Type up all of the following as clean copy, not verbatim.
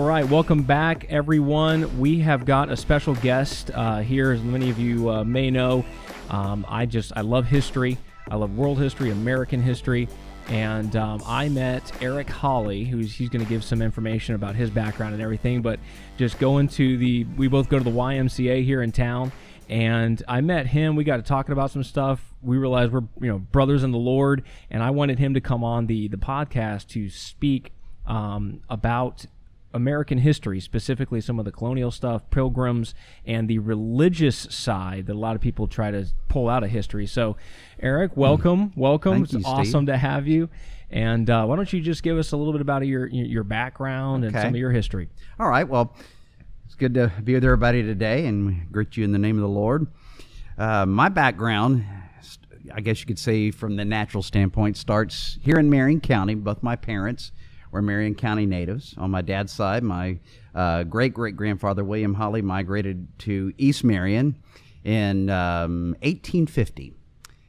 right, welcome back, everyone. We have got a special guest here, as many of you may know. I love history. I love world history, American history, and I met Eric Hawley, he's going to give some information about his background and everything. But just we both go to the YMCA here in town, and I met him. We got to talking about some stuff. We realized we're brothers in the Lord, and I wanted him to come on the podcast to speak about American history, specifically some of the colonial stuff, pilgrims, and the religious side that a lot of people try to pull out of history. So, Eric, welcome. Thank you, It's awesome to have you. And why don't you just give us a little bit about your background and some of your history? All right. Well, it's good to be with everybody today, and we greet you in the name of the Lord. My background, I guess you could say from the natural standpoint, starts here in Marion County. Both my parents were Marion County natives. On my dad's side, my great-great-grandfather, William Hawley, migrated to East Marion in 1850.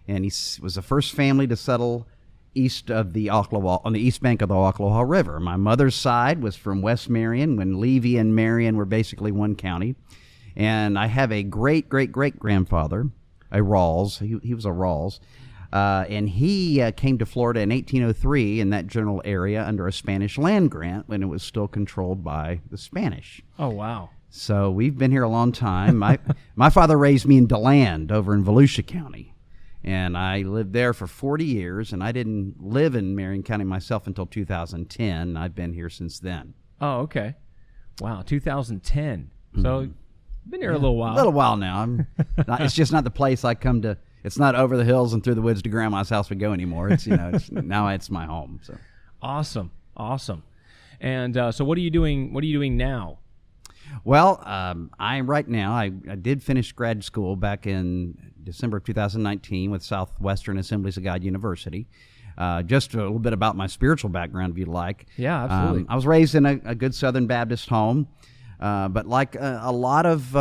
And he was the first family to settle east of the Ocklawaha, on the east bank of the Ocklawaha River. My mother's side was from West Marion, when Levy and Marion were basically one county. And I have a great-great-great-grandfather, a Rawls. He was a Rawls. And he came to Florida in 1803 in that general area under a Spanish land grant when it was still controlled by the Spanish. Oh, wow. So we've been here a long time. My father raised me in DeLand over in Volusia County, and I lived there for 40 years, and I didn't live in Marion County myself until 2010. I've been here since then. Oh, okay. Wow, 2010. So been here a little while. A little while now. It's just not the place I come to. It's not over the hills and through the woods to Grandma's house we go anymore. It's now it's my home. So awesome. And so what are you doing now? Well, I did finish grad school back in December of 2019 with Southwestern Assemblies of God University. Just a little bit about my spiritual background, if you'd like. Yeah, absolutely. I was raised in a good Southern Baptist home, but like a lot of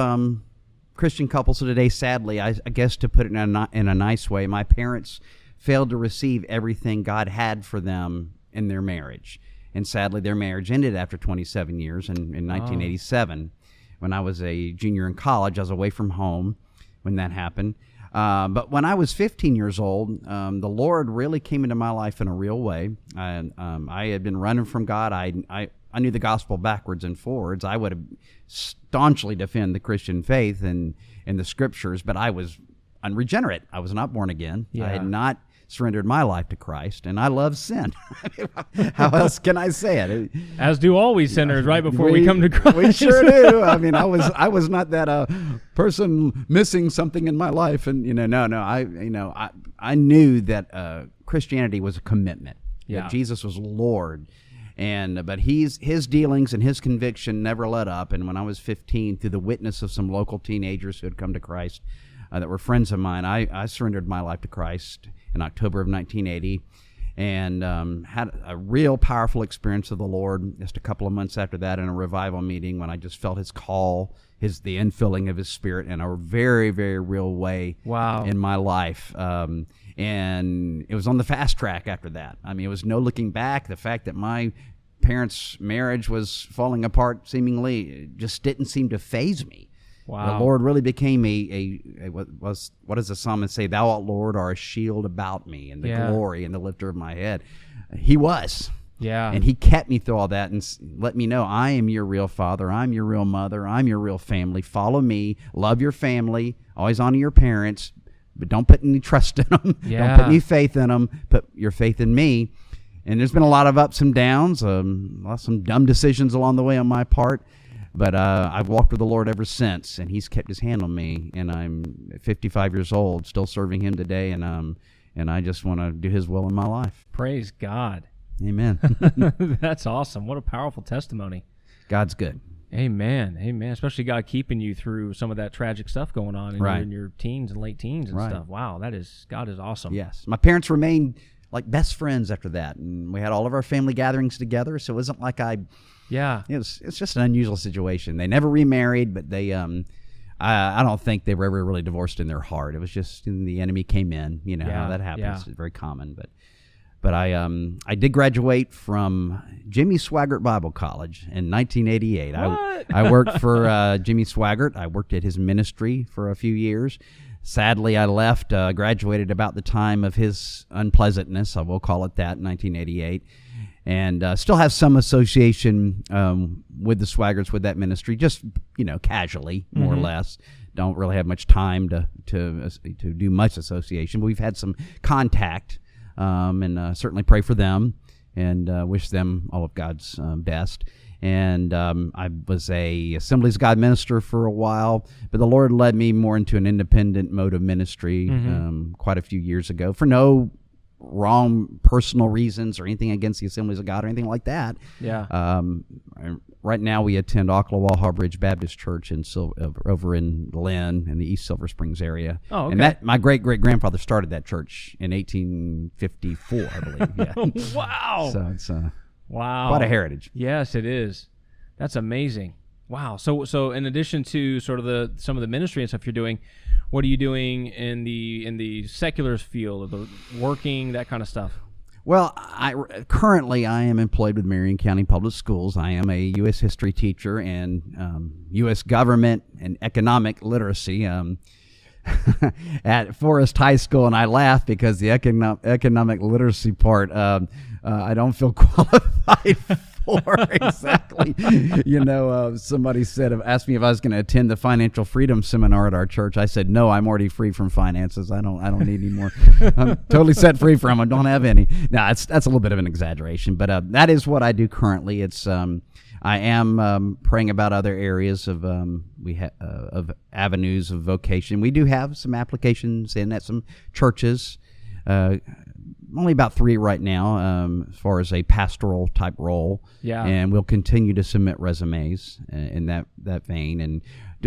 Christian couples today, sadly, I guess to put it in a nice way, my parents failed to receive everything God had for them in their marriage. And sadly, their marriage ended after 27 years in 1987. When I was a junior in college, I was away from home when that happened. But when I was 15 years old, the Lord really came into my life in a real way. I had been running from God. I knew the gospel backwards and forwards. I would have staunchly defend the Christian faith and the scriptures, but I was unregenerate. I was not born again. Yeah. I had not surrendered my life to Christ, and I love sin. How else can I say it? As do all we sinners, right before we come to Christ. We sure do. I mean, I was not that person missing something in my life, and I knew that Christianity was a commitment. Yeah. That Jesus was Lord. But his dealings and his conviction never let up. And when I was 15, through the witness of some local teenagers who had come to Christ that were friends of mine, I surrendered my life to Christ in October of 1980 and had a real powerful experience of the Lord just a couple of months after that in a revival meeting when I just felt his call, the infilling of his Spirit in a very, very real way. Wow. In my life. And it was on the fast track after that. I mean, it was no looking back. The fact that my parents' marriage was falling apart seemingly just didn't seem to faze me. Wow. The Lord really became what does the psalmist say? Thou, art Lord, are a shield about me, and the glory and the lifter of my head. He was. Yeah. And he kept me through all that and let me know, I am your real father. I'm your real mother. I'm your real family. Follow me. Love your family. Always honor your parents. But don't put any trust in them. Yeah. Don't put any faith in them. Put your faith in me. And there's been a lot of ups and downs, some dumb decisions along the way on my part. But I've walked with the Lord ever since, and he's kept his hand on me. And I'm 55 years old, still serving him today, and I just want to do his will in my life. Praise God. Amen. That's awesome. What a powerful testimony. God's good. Amen. Especially God keeping you through some of that tragic stuff going on in your teens and late teens and stuff. Wow, God is awesome. Yes. My parents remained like best friends after that, and we had all of our family gatherings together, so it wasn't like it's just an unusual situation. They never remarried, but they I don't think they were ever really divorced in their heart. It was just the enemy came in, how that happens. It's very common, but But I did graduate from Jimmy Swaggart Bible College in 1988. What? I worked for Jimmy Swaggart. I worked at his ministry for a few years. Sadly, I left, graduated about the time of his unpleasantness, I will call it that, in 1988, and still have some association with the Swaggarts, with that ministry, just, casually, more or less. Don't really have much time to do much association, but we've had some contact, and certainly pray for them and wish them all of God's best. And I was a Assemblies of God minister for a while, but the Lord led me more into an independent mode of ministry quite a few years ago, for no wrong personal reasons or anything against the Assemblies of God or anything like that. Yeah. Right now we attend Ocklawaha Bridge Baptist Church over in Lynn in the East Silver Springs area. Oh, okay. And that my great-great-grandfather started that church in 1854, I believe. Yeah. Wow. So it's wow. quite a heritage. Yes, it is. That's amazing. Wow. So in addition to sort of some of the ministry and stuff you're doing, what are you doing in the secular field, the working, that kind of stuff? Well, currently I am employed with Marion County Public Schools. I am a U.S. history teacher and U.S. government and economic literacy at Forest High School, and I laugh because the economic literacy part I don't feel qualified for exactly. Somebody asked me if I was going to attend the financial freedom seminar at our church. I said, no, I'm already free from finances. I don't need any more. I'm totally set free from them. I don't have any. No, that's a little bit of an exaggeration, but that is what I do currently. It's I am praying about other areas of of avenues of vocation. We do have some applications in at some churches. Only about 3 right now, as far as a pastoral type role. Yeah. And we'll continue to submit resumes in that vein, and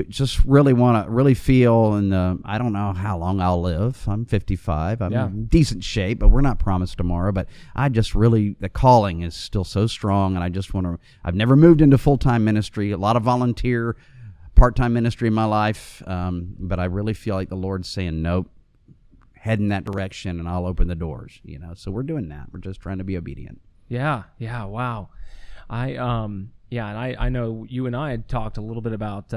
just really want to feel. And I don't know how long I'll live. I'm 55. I'm in decent shape, but we're not promised tomorrow. But I just really, the calling is still so strong, and I just want to. I've never moved into full-time ministry. A lot of volunteer, part-time ministry in my life, but I really feel like the Lord's saying nope. Head in that direction, and I'll open the doors. So we're doing that. We're just trying to be obedient. Yeah. Wow. I know you and I had talked a little bit about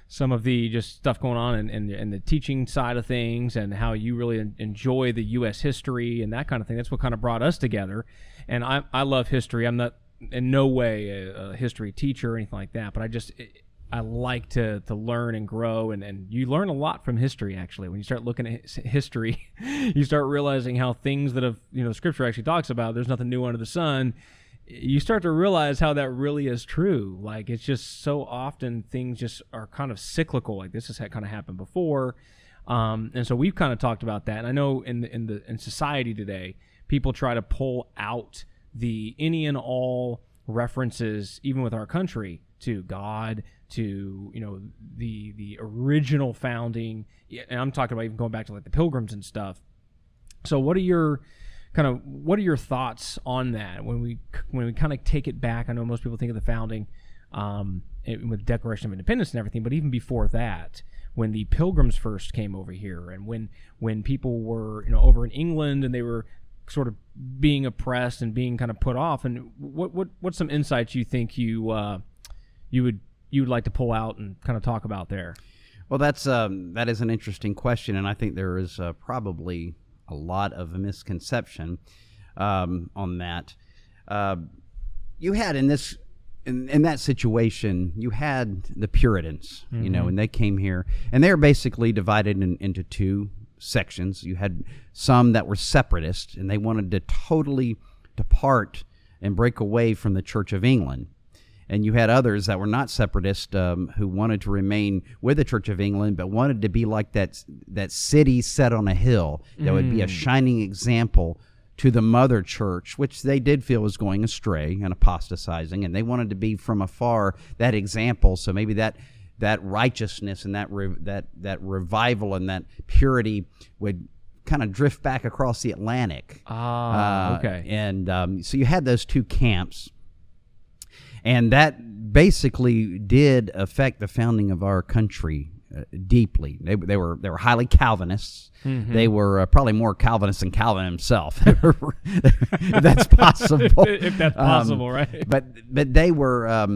some of the just stuff going on in the teaching side of things, and how you really enjoy the U.S. history and that kind of thing. That's what kind of brought us together. And I love history. I'm not in no way a history teacher or anything like that, but I like to learn and grow, and you learn a lot from history, actually. When you start looking at history, you start realizing how things that Scripture actually talks about, there's nothing new under the sun. You start to realize how that really is true. Like, it's just so often things just are kind of cyclical. Like, this has kind of happened before. And so we've kind of talked about that. And I know in society today, people try to pull out any and all references, even with our country, to God, to the original founding, and I'm talking about even going back to like the pilgrims and stuff. So what are your thoughts on that when we kind of take it back? I know most people think of the founding with Declaration of Independence and everything, but even before that, when the pilgrims first came over here, and when people were over in England and they were sort of being oppressed and being kind of put off, and what's some insights you think you would like to pull out and kind of talk about there? Well, that is an interesting question, and I think there is probably a lot of a misconception on that. You had in that situation, you had the Puritans, and they came here, and they were basically divided into 2 sections. You had some that were separatists, and they wanted to totally depart and break away from the Church of England. And you had others that were not separatist, who wanted to remain with the Church of England, but wanted to be like that city set on a hill that would be a shining example to the mother church, which they did feel was going astray and apostatizing, and they wanted to be from afar that example. So maybe that righteousness and that revival and that purity would kind of drift back across the Atlantic. Okay. And so you had those 2 camps. And that basically did affect the founding of our country deeply. They were highly Calvinists. Mm-hmm. They were probably more Calvinist than Calvin himself. If that's possible. If that's possible, right? But they were.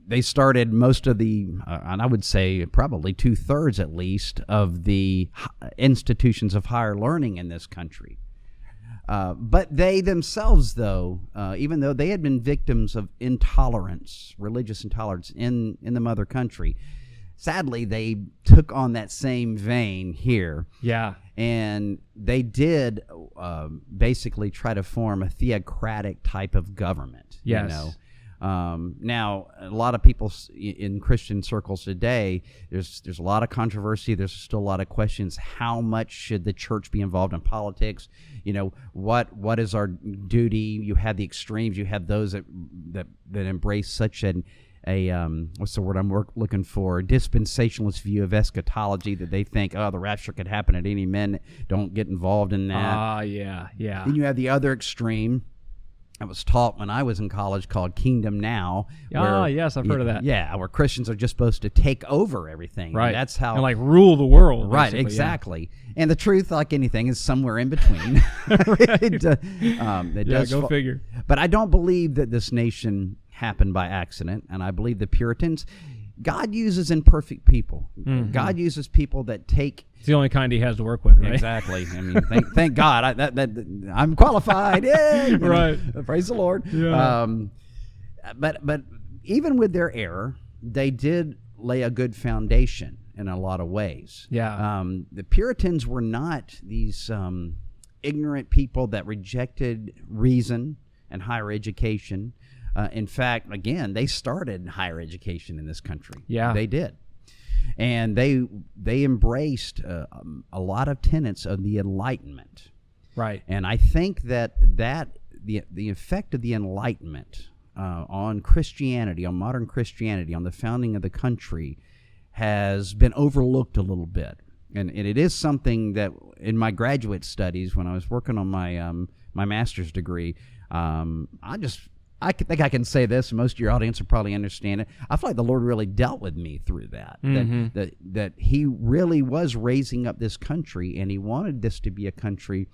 They started most of the, and I would say probably 2/3 at least, of the institutions of higher learning in this country. But they themselves, though, even though they had been victims of intolerance, religious intolerance in the mother country, sadly, they took on that same vein here. Yeah. And they did basically try to form a theocratic type of government. Yes. You know? Now, a lot of people in Christian circles today, there's a lot of controversy. There's still a lot of questions. How much should the church be involved in politics? You know, what is our duty? You have the extremes. You have those that embrace such a what's the word I'm looking for? Dispensationalist view of eschatology, that they think, the rapture could happen at any minute. Don't get involved in that. Yeah. Then you have the other extreme. I was taught when I was in college, called Kingdom Now. Yes, I've heard of that. Yeah, where Christians are just supposed to take over everything. Right. And that's how. And like rule the world. Right, exactly. Yeah. And the truth, like anything, is somewhere in between. Go figure. But I don't believe that this nation happened by accident, and I believe the Puritans, God uses imperfect people. Mm-hmm. God uses people that take. It's the only kind he has to work with, right? Exactly. I mean, thank God I'm qualified. Yay! Right. Praise the Lord. Yeah. But even with their error, they did lay a good foundation in a lot of ways. Yeah. The Puritans were not these ignorant people that rejected reason and higher education. In fact, again, they started higher education in this country. Yeah. They did. And they embraced a lot of tenets of the Enlightenment. Right. And I think that the effect of the Enlightenment on Christianity, on modern Christianity, on the founding of the country, has been overlooked a little bit. And it is something that in my graduate studies, when I was working on my master's degree, I think I can say this, and most of your audience will probably understand it. I feel like the Lord really dealt with me through that. Mm-hmm. That He really was raising up this country, and He wanted this to be a country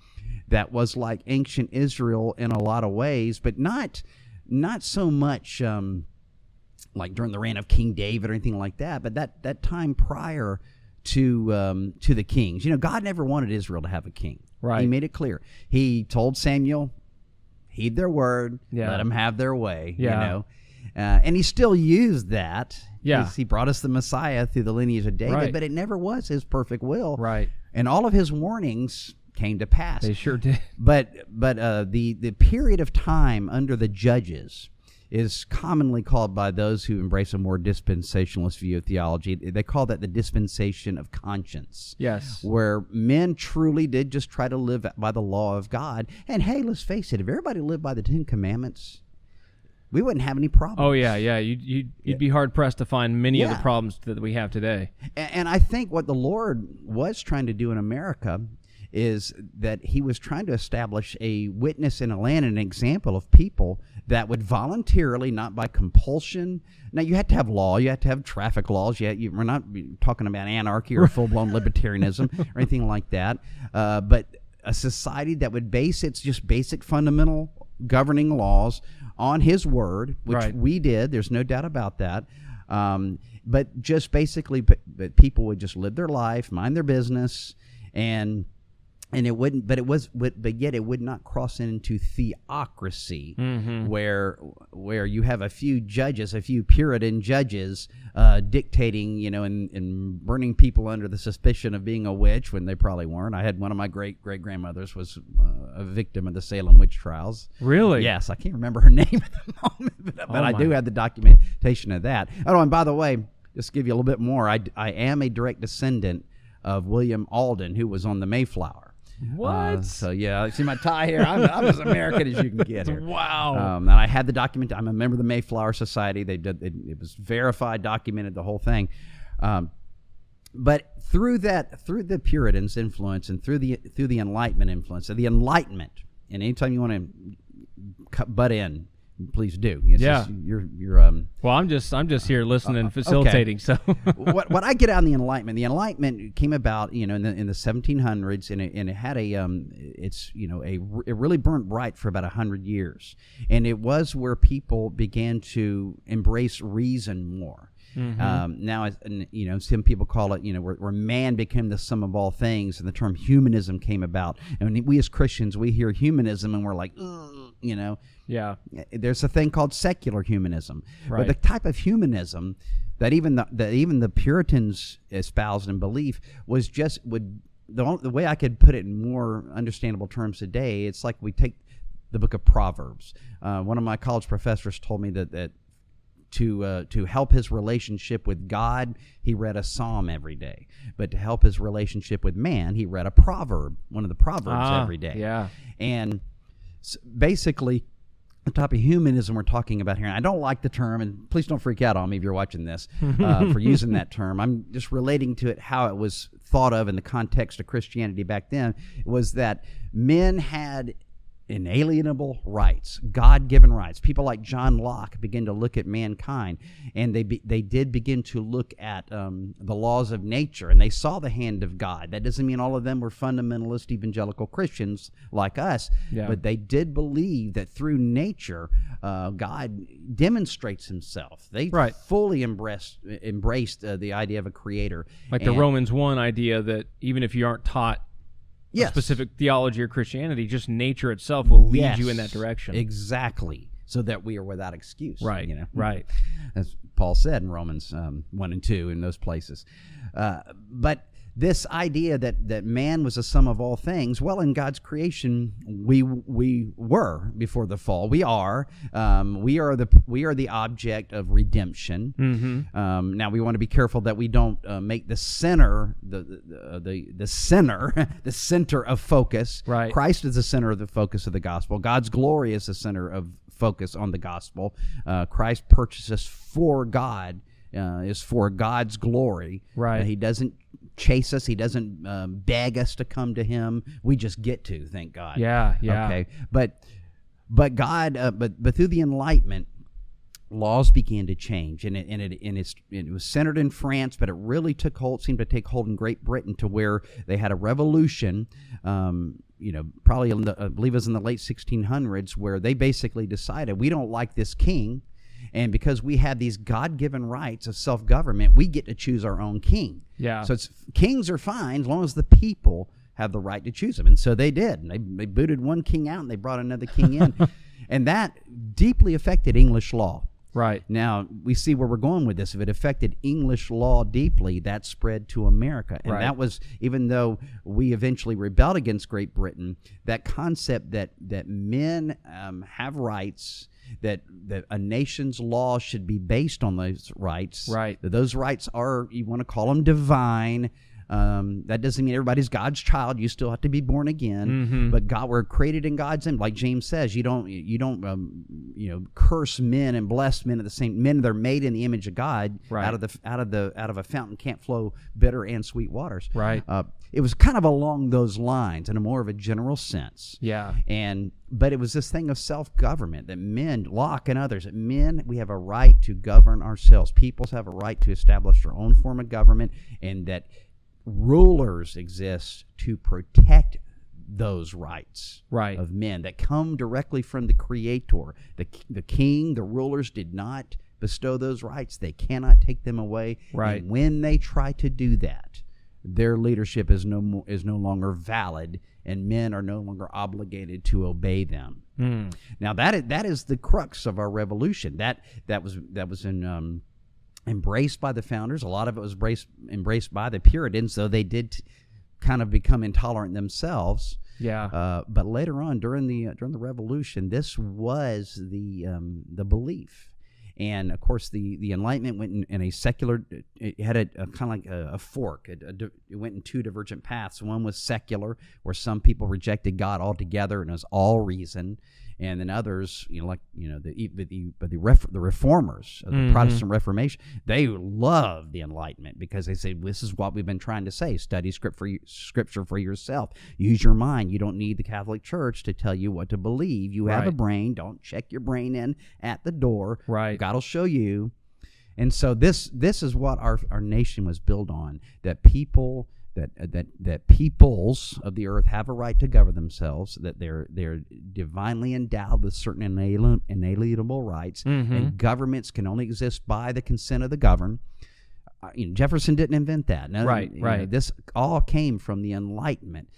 that was like ancient Israel in a lot of ways, but not so much like during the reign of King David or anything like that, but that time prior to the kings. You know, God never wanted Israel to have a king. Right. He made it clear. He told Samuel, heed their word, yeah. Let them have their way, yeah. you know. And he still used that. Yeah. He brought us the Messiah through the lineage of David, right. But it never was his perfect will. Right. And all of his warnings came to pass. They sure did. But the period of time under the judges is commonly called by those who embrace a more dispensationalist view of theology. They call that the Dispensation of Conscience. Yes. Where men truly did just try to live by the law of God. And hey, let's face it, if everybody lived by the Ten Commandments, we wouldn't have any problems. Oh, yeah. You'd be hard-pressed to find many of the problems that we have today. And I think what the Lord was trying to do in America is that He was trying to establish a witness in a land, an example of people that would voluntarily, not by compulsion. Now, you have to have law. You have to have traffic laws. We're not talking about anarchy or full-blown libertarianism or anything like that. But a society that would base its just basic fundamental governing laws on His Word, which right. we did. There's no doubt about that. But just basically, but people would just live their life, mind their business, and it wouldn't, but yet it would not cross into theocracy, mm-hmm. where you have a few judges, a few Puritan judges, dictating, and burning people under the suspicion of being a witch when they probably weren't. I had one of my great grandmothers was a victim of the Salem witch trials. Really? Yes, I can't remember her name at the moment, but I do have the documentation of that. Oh, and by the way, just to give you a little bit more, I am a direct descendant of William Alden, who was on the Mayflower. What? So yeah, see my tie here. I'm as American as you can get here. Wow. And I had the document. I'm a member of the Mayflower Society. They did it was verified, documented, the whole thing. But through the Puritans' influence and through the Enlightenment influence, the Enlightenment, and anytime you want to butt in, please do. Well, I'm just here listening and facilitating. Okay. So what I get out of the Enlightenment came about, in the 1700s, and it had it really burned bright for about 100 years, and it was where people began to embrace reason more. Now, some people call it, where man became the sum of all things, and the term humanism came about. And we as Christians, we hear humanism, and we're like, yeah. There's a thing called secular humanism, Right. but the type of humanism that even the Puritans espoused and believed was the way I could put it in more understandable terms today. It's like we take the book of Proverbs. One of my college professors told me that to help his relationship with God, he read a psalm every day. But to help his relationship with man, he read a proverb, one of the proverbs every day. Yeah. And basically, the type of humanism we're talking about here, and I don't like the term, and please don't freak out on me if you're watching this for using that term. I'm just relating to it how it was thought of in the context of Christianity back then, was that men had inalienable rights, God-given rights. People like John Locke began to look at mankind, and they did begin to look at the laws of nature, and they saw the hand of God. That doesn't mean all of them were fundamentalist evangelical Christians like us, but they did believe that through nature, God demonstrates himself. They fully embraced the idea of a creator. Like the Romans 1 idea that even if you aren't taught specific theology or Christianity, just nature itself will lead you in that direction. Exactly. So that we are without excuse. Right. Right. As Paul said in Romans 1 and 2 in those places. But this idea that man was a sum of all things, well, in God's creation, we were before the fall. We are. We are the object of redemption. Mm-hmm. Now we want to be careful that we don't make the center the center of focus. Right. Christ is the center of the focus of the gospel. God's glory is the center of focus on the gospel. Christ purchased us for God. Is for God's glory. Right. He doesn't chase us. He doesn't beg us to come to Him. We just get to, thank God. Yeah. Okay. But God, but through the Enlightenment, laws began to change, and it was centered in France, but it really seemed to take hold in Great Britain, to where they had a revolution. Probably I believe it was in the late 1600s, where they basically decided, we don't like this king. And because we have these God-given rights of self-government, we get to choose our own king. Yeah. So kings are fine as long as the people have the right to choose them. And so they did. They booted one king out, and they brought another king in. And that deeply affected English law. Right. Now, we see where we're going with this. If it affected English law deeply, that spread to America. And that was, even though we eventually rebelled against Great Britain, that concept that men have rights, that a nation's law should be based on those rights. Right. That those rights are, you want to call them divine. That doesn't mean everybody's God's child. You still have to be born again. Mm-hmm. But God, we're created in God's image. Like James says, you don't curse men and bless men at the same. Men, they're made in the image of God. Right. Out of a fountain can't flow bitter and sweet waters. Right. It was kind of along those lines in a more of a general sense. Yeah. But it was this thing of self-government, that men, Locke and others, that men, we have a right to govern ourselves. Peoples have a right to establish their own form of government, and that rulers exist to protect those rights of men that come directly from the Creator. The king, the rulers did not bestow those rights. They cannot take them away. Right. And when they try to do that, their leadership is no longer valid, and men are no longer obligated to obey them. Now that is the crux of our revolution. That was embraced by the founders. A lot of it was embraced by the Puritans, though they did kind of become intolerant themselves. Yeah. But later on, during the Revolution, this was the belief. And of course, the Enlightenment went in a secular. It had a kind of like a fork. It went in two divergent paths. One was secular, where some people rejected God altogether, and it was all reason. And then others, the reformers of the Protestant Reformation, they love the Enlightenment because they say, this is what we've been trying to say. Study Scripture for yourself. Use your mind. You don't need the Catholic Church to tell you what to believe. You have a brain. Don't check your brain in at the door. Right. God will show you. And so this is what our nation was built on, that people... That peoples of the earth have a right to govern themselves, that they're divinely endowed with certain inalienable rights, and governments can only exist by the consent of the governed. Jefferson didn't invent that. No, right. This all came from the Enlightenment.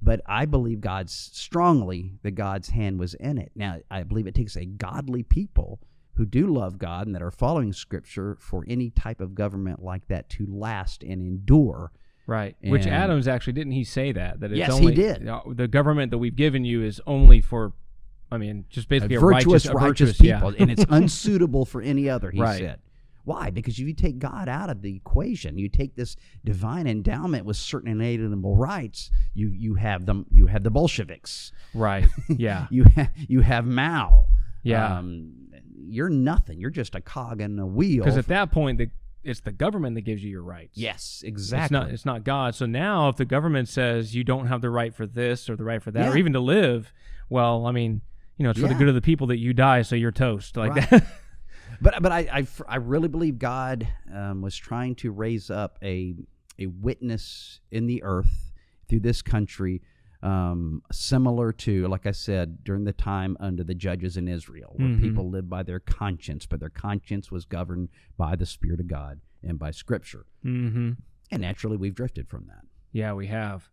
But I believe strongly that God's hand was in it. Now, I believe it takes a godly people who do love God and that are following Scripture for any type of government like that to last and endure. Right, which Adams actually, didn't he say that it's yes, only, he did. The government that we've given you is only for, just basically a righteous people, and it's unsuitable for any other, he said. Why? Because if you take God out of the equation, you take this divine endowment with certain inalienable rights, you have the Bolsheviks. Right, yeah. you have Mao. Yeah. You're nothing. You're just a cog in a wheel. Because at that point, it's the government that gives you your rights. Yes, exactly. It's not God. So now if the government says you don't have the right for this or the right for that, or even to live, well, it's for the good of the people that you die, so you're toast. That. But I really believe God was trying to raise up a witness in the earth through this country, similar to, like I said, during the time under the judges in Israel, where people lived by their conscience, but their conscience was governed by the Spirit of God and by Scripture. And naturally, we've drifted from that. Yeah, we have.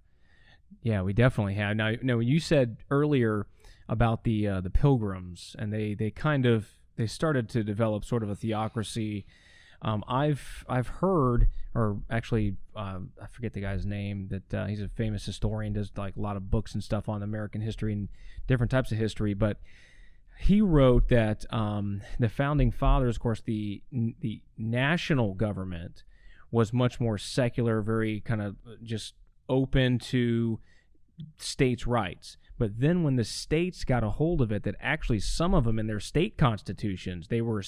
Yeah, we definitely have. Now, you said earlier about the pilgrims, and they started to develop sort of a theocracy. I've heard, or actually, I forget the guy's name, that he's a famous historian, does like a lot of books and stuff on American history and different types of history, but he wrote that the founding fathers, of course, the national government was much more secular, very kind of just open to states' rights. But then when the states got a hold of it, that actually some of them in their state constitutions, they were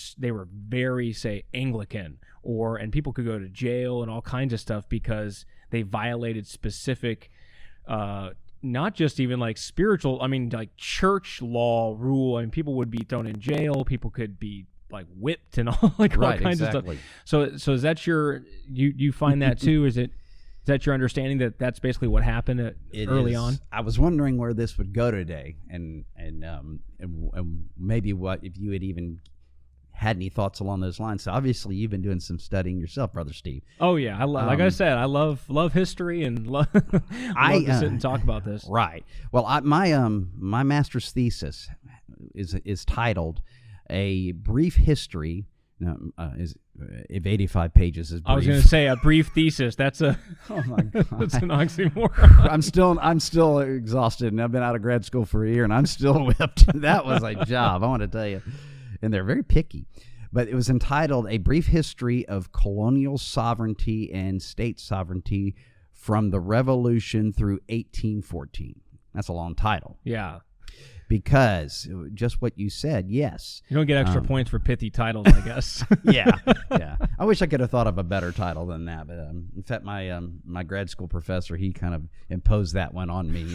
very, say, Anglican, and people could go to jail and all kinds of stuff because they violated specific, not just even like spiritual, like church law rule. People would be thrown in jail. People could be like whipped and all all kinds of stuff. So is that you find that too? Is that your understanding that that's basically what happened early on? I was wondering where this would go today, and maybe what if you had even had any thoughts along those lines. So obviously you've been doing some studying yourself, Brother Steve. Oh yeah, like I said, I love history and love to sit and talk about this. Right. Well, my master's thesis is titled "A Brief History." If 85 pages is brief. I was going to say a brief thesis. That's oh my God. That's an oxymoron. I'm still exhausted, and I've been out of grad school for a year, and I'm still whipped. That was a job, I want to tell you. And they're very picky. But it was entitled "A Brief History of Colonial Sovereignty and State Sovereignty from the Revolution through 1814." That's a long title. Yeah. Because just what you said, yes. You don't get extra points for pithy titles, I guess. Yeah. I wish I could have thought of a better title than that. But in fact, my grad school professor, he kind of imposed that one on me.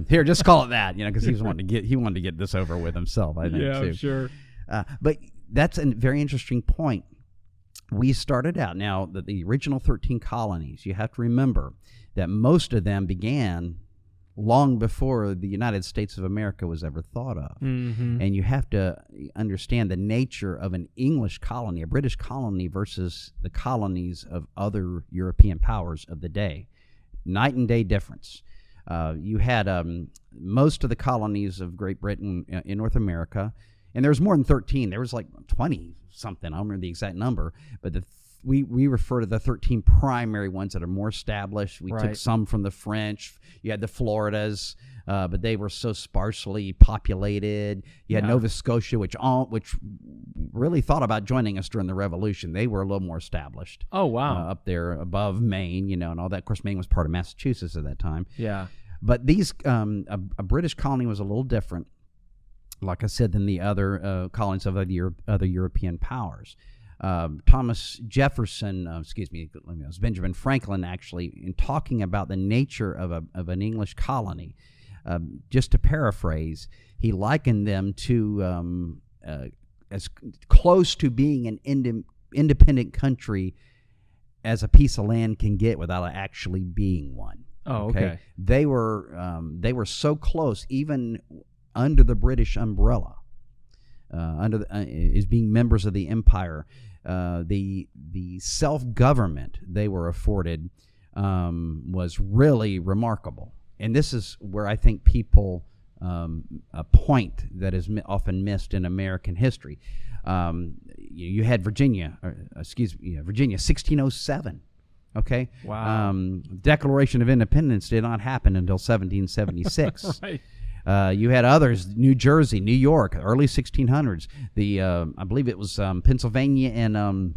Here, just call it that. Because he wanted to get this over with himself. I think. Yeah, too. Sure. But that's a very interesting point. We started out now that the original 13 colonies. You have to remember that most of them began long before the United States of America was ever thought of. And you have to understand the nature of an English colony, a British colony, versus the colonies of other European powers of the day. Night and day difference. You had most of the colonies of Great Britain in North America, and there was more than 13. There was like 20-something. I don't remember the exact number, but we refer to the 13 primary ones that are more established. We took some from the French. You had the Floridas, but they were so sparsely populated. You had Nova Scotia, which really thought about joining us during the Revolution. They were a little more established. Oh, wow. Up there above Maine, and all that. Of course, Maine was part of Massachusetts at that time. Yeah. But these, a British colony was a little different. like I said, than the other colonies of other European powers. Thomas Jefferson, it was Benjamin Franklin, actually, in talking about the nature of an English colony, just to paraphrase, he likened them to as close to being an independent country as a piece of land can get without actually being one. Oh, okay. They were so close, even under the British umbrella, as being members of the empire. The self-government they were afforded was really remarkable. And this is where I think people a point that is often missed in American history. You had Virginia, Virginia, 1607. Okay. Wow. Declaration of Independence did not happen until 1776. Right. You had others: New Jersey, New York, early 1600s. I believe it was Pennsylvania and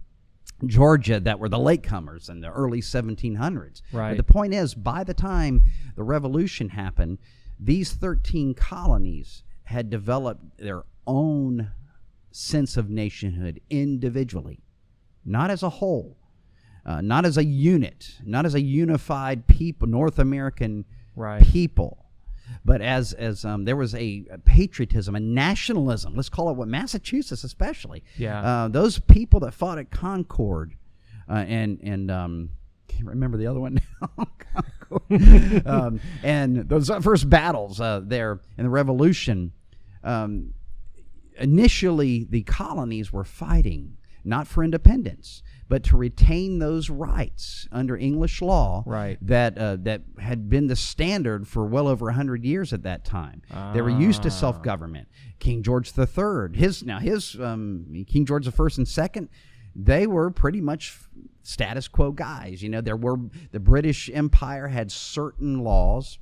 Georgia that were the latecomers in the early 1700s. Right. But the point is, by the time the Revolution happened, these 13 colonies had developed their own sense of nationhood individually, not as a whole, not as a unit, not as a unified people, North American people. But as there was a patriotism, a nationalism, let's call it what, Massachusetts especially. Yeah. Those people that fought at Concord, and can't remember the other one now. And those first battles there in the Revolution, initially the colonies were fighting not for independence, but to retain those rights under English law that had been the standard for well over 100 years at that time. They were used to self-government. King George III, King George I and II, they were pretty much status quo guys. The British Empire had certain laws.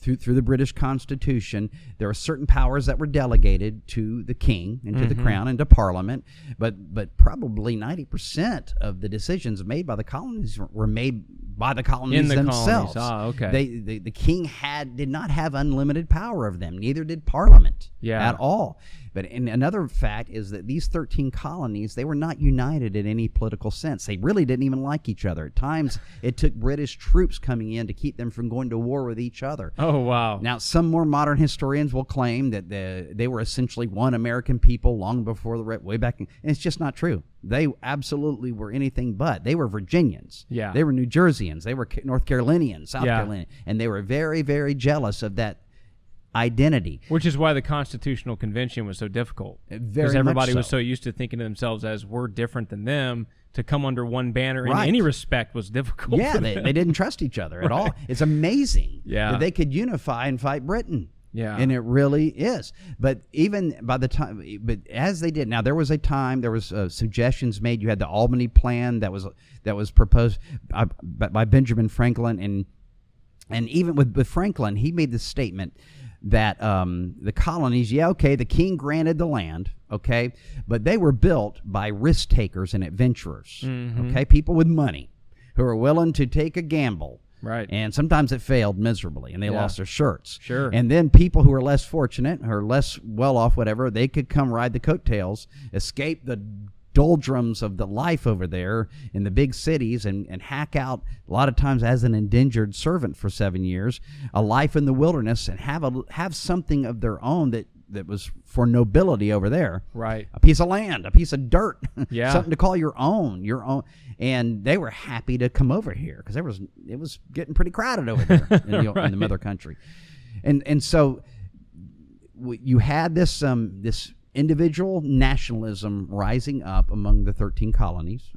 Through the British Constitution, there were certain powers that were delegated to the king and to the crown and to Parliament, but probably 90% of the decisions made by the colonies were made by the colonies themselves. Colonies. Okay. The king did not have unlimited power of them. Neither did Parliament at all. But another fact is that these 13 colonies, they were not united in any political sense. They really didn't even like each other. At times, it took British troops coming in to keep them from going to war with each other. Oh, wow. Now, some more modern historians will claim that they were essentially one American people long before way back. And it's just not true. They absolutely were anything but. They were Virginians. Yeah. They were New Jerseyans. They were North Carolinians, South Carolinians. And they were very, very jealous of that identity. Which is why the Constitutional Convention was so difficult. Very because everybody much was so. so used to thinking of themselves as we're different than them. To come under one banner in Right. any respect was difficult. Yeah, for they them. didn't trust each other at all. It's amazing that they could unify and fight Britain. Yeah. And it really is. But even by the time, as they did, now there was a time, there was suggestions made. You had the Albany Plan that was proposed by Benjamin Franklin, and even with Franklin, he made this statement that the colonies, the king granted the land, but they were built by risk takers and adventurers, people with money who are willing to take a gamble. Right. And sometimes it failed miserably, and they lost their shirts. Sure. And then people who are less fortunate or less well-off, whatever, they could come ride the coattails, escape the doldrums of the life over there in the big cities and hack out, a lot of times as an indentured servant for 7 years, a life in the wilderness and have something of their own that was for nobility over there. Right. A piece of land, a piece of dirt, Yeah. something to call your own. And they were happy to come over here because it was getting pretty crowded over there in the mother country. And so you had this individual nationalism rising up among the 13 colonies,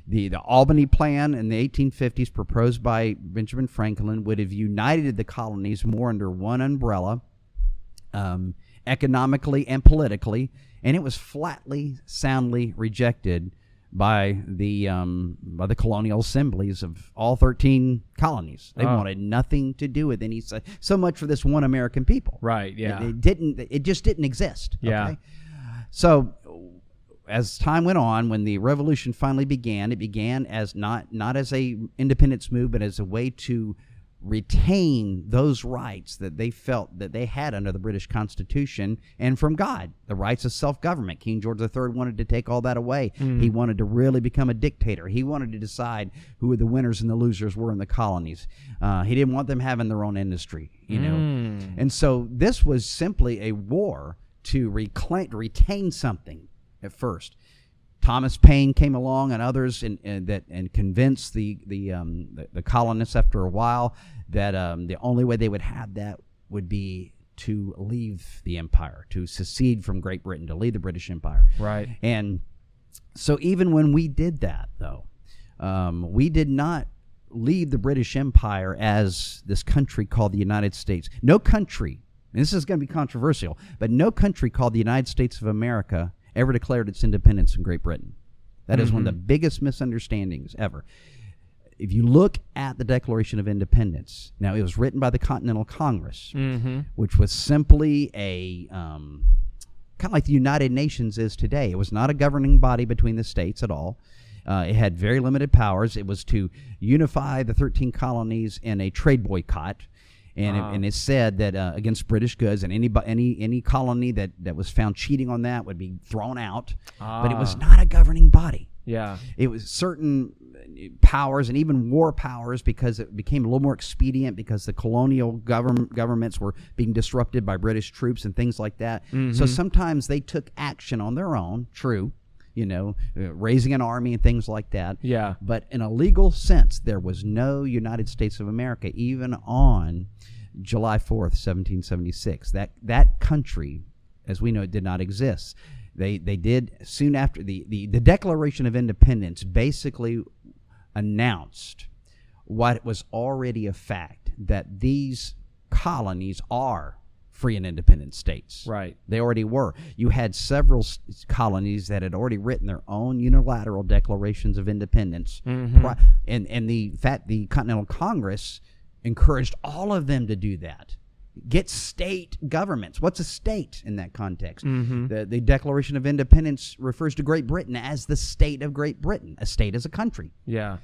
The Albany Plan in the 1850s, proposed by Benjamin Franklin, would have united the colonies more under one umbrella, economically and politically, and it was flatly, soundly rejected by the colonial assemblies of all 13 colonies. They wanted nothing to do with any, so much for this one American people. Right, yeah. It just didn't exist. Yeah. So as time went on, when the revolution finally began, it began as not as a independence move, but as a way to retain those rights that they felt that they had under the British Constitution and from God, the rights of self-government. King George III wanted to take all that away. He wanted to really become a dictator. He wanted to decide who the winners and the losers were in the colonies. He didn't want them having their own industry, you know. And so this was simply a war to retain something at first. Thomas Paine came along and others and convinced the colonists after a while that the only way they would have that would be to leave the empire, to secede from Great Britain, to leave the British Empire. Right. And so even when we did that, though, we did not leave the British Empire as this country called the United States. No country, and this is going to be controversial, but no country called the United States of America ever declared its independence in Great Britain. That is one of the biggest misunderstandings ever. If you look at the Declaration of Independence, now it was written by the Continental Congress, which was simply a kind of like the United Nations is today. It was not a governing body between the states at all. It had very limited powers. It was to unify the 13 colonies in a trade boycott. And it said that against British goods, and any colony that was found cheating on that would be thrown out. But it was not a governing body. Yeah. It was certain powers and even war powers, because it became a little more expedient because the colonial governments were being disrupted by British troops and things like that. So sometimes they took action on their own, true, you know, raising an army and things like that. Yeah. But in a legal sense, there was no United States of America even on July 4th, 1776. That country, as we know, it did not exist. They did soon after the Declaration of Independence basically announced what was already a fact, that these colonies are free and independent states. Right. They already were. You had several colonies that had already written their own unilateral declarations of independence. And the Continental Congress encouraged all of them to do that. Get state governments. What's a state in that context? The Declaration of Independence refers to Great Britain as the state of Great Britain. A state is a country. Yeah.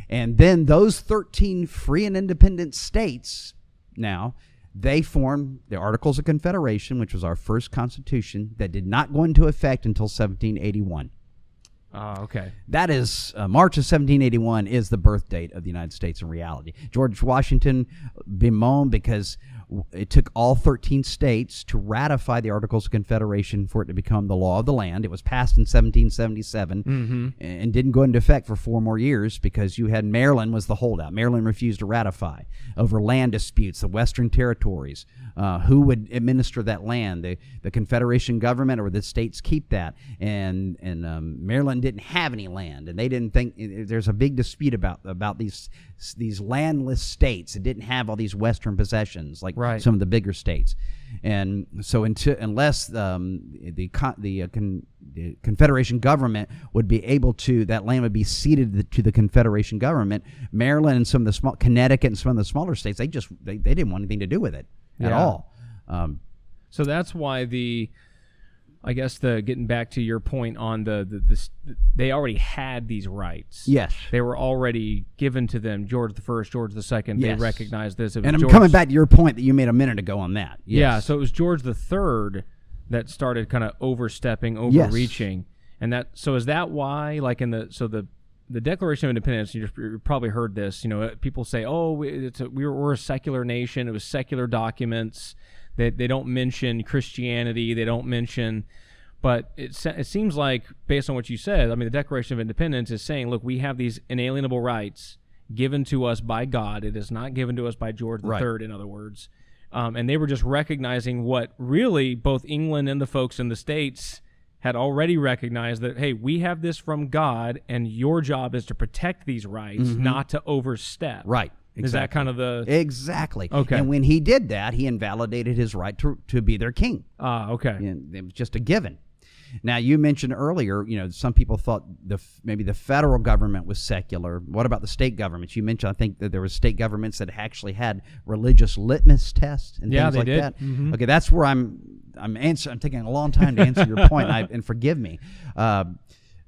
And then those 13 free and independent states, now, they formed the Articles of Confederation, which was our first constitution, that did not go into effect until 1781. Okay. That is, March of 1781 is the birth date of the United States in reality. George Washington bemoaned because it took all 13 states to ratify the Articles of Confederation for it to become the law of the land. It was passed in 1777 and didn't go into effect for 4 more years because you had Maryland was the holdout. Maryland refused to ratify over land disputes, the Western territories. Who would administer that land? The Confederation government, or the states keep that? And Maryland didn't have any land, and they didn't think. There's a big dispute about these landless states that didn't have all these Western possessions like some of the bigger states. And so unless the Confederation government would be able to, that land would be ceded to the Confederation government, Maryland and some of the Connecticut and some of the smaller states, they didn't want anything to do with it at all. So that's why getting back to your point on they already had these rights. Yes. They were already given to them. George I, George II, they recognized this. And I'm coming back to your point that you made a minute ago on that. Yes. Yeah, so it was George III that started kind of overstepping, overreaching. And so is that why, like the Declaration of Independence, you probably heard this, people say, we're a secular nation. It was secular documents. They don't mention Christianity. They don't mention, but it seems like, based on what you said, I mean, the Declaration of Independence is saying, look, we have these inalienable rights given to us by God. It is not given to us by George III, in other words. And they were just recognizing what really both England and the folks in the States had already recognized, that, hey, we have this from God, and your job is to protect these rights, not to overstep. Right. Exactly. Is that kind of the... Exactly. Okay. And when he did that, he invalidated his right to be their king. Okay. And it was just a given. Now, you mentioned earlier, some people thought maybe the federal government was secular. What about the state governments? You mentioned, I think, that there were state governments that actually had religious litmus tests and things like that. Okay, that's where I'm taking a long time to answer your point, and forgive me.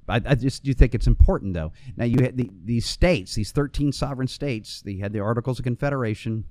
I just do think it's important, though. Now, you had these states, these 13 sovereign states, they had the Articles of Confederation,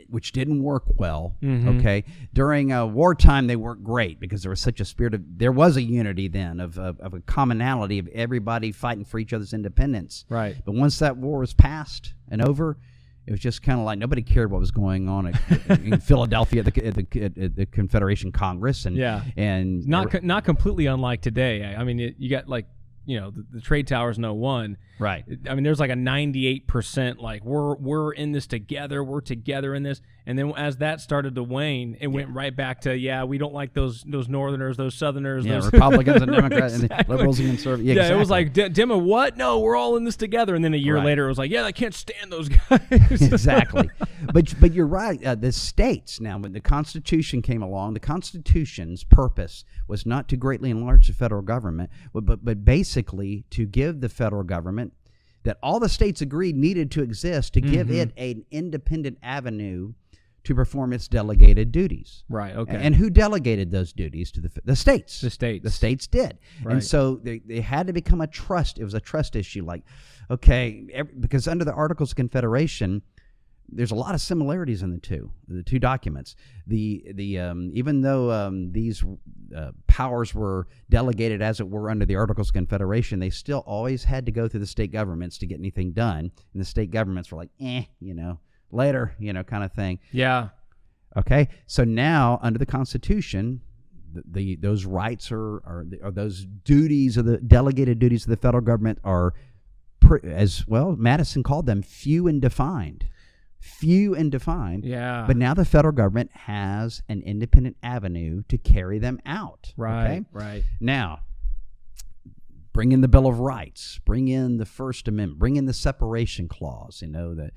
which didn't work well, okay? During wartime, they weren't great because there was such a spirit of, there was a unity then of a commonality of everybody fighting for each other's independence. Right. But once that war was passed and over, it was just kind of like nobody cared what was going on in Philadelphia at the Confederation Congress. And not completely unlike today. I mean, you got like, the trade towers in '01. Right. I mean, there's like a 98% like we're in this together. We're together in this. And then as that started to wane, it went right back to we don't like those Northerners, those Southerners, those Republicans and Democrats, exactly. and the liberals and conservatives. Yeah, exactly. It was like demo what? No, we're all in this together. And then a year later, it was like, I can't stand those guys. Exactly. But you're right. The states now, when the Constitution came along, the Constitution's purpose was not to greatly enlarge the federal government, but basically to give the federal government that all the states agreed needed to exist to give it an independent avenue to perform its delegated duties. Right, okay. And who delegated those duties to the states? The states. The states did. Right. And so they had to become a trust. It was a trust issue. Like, okay, because under the Articles of Confederation, there's a lot of similarities in the two documents. Even though these powers were delegated, as it were, under the Articles of Confederation, they still always had to go through the state governments to get anything done. And the state governments were like, later, kind of thing. Yeah. Okay. So now, under the Constitution, those rights or those duties, or the delegated duties of the federal government are, as well, Madison called them, few and defined. Yeah. But now the federal government has an independent avenue to carry them out. Right. Okay? Right. Now, bring in the Bill of Rights, bring in the First Amendment, bring in the separation clause. That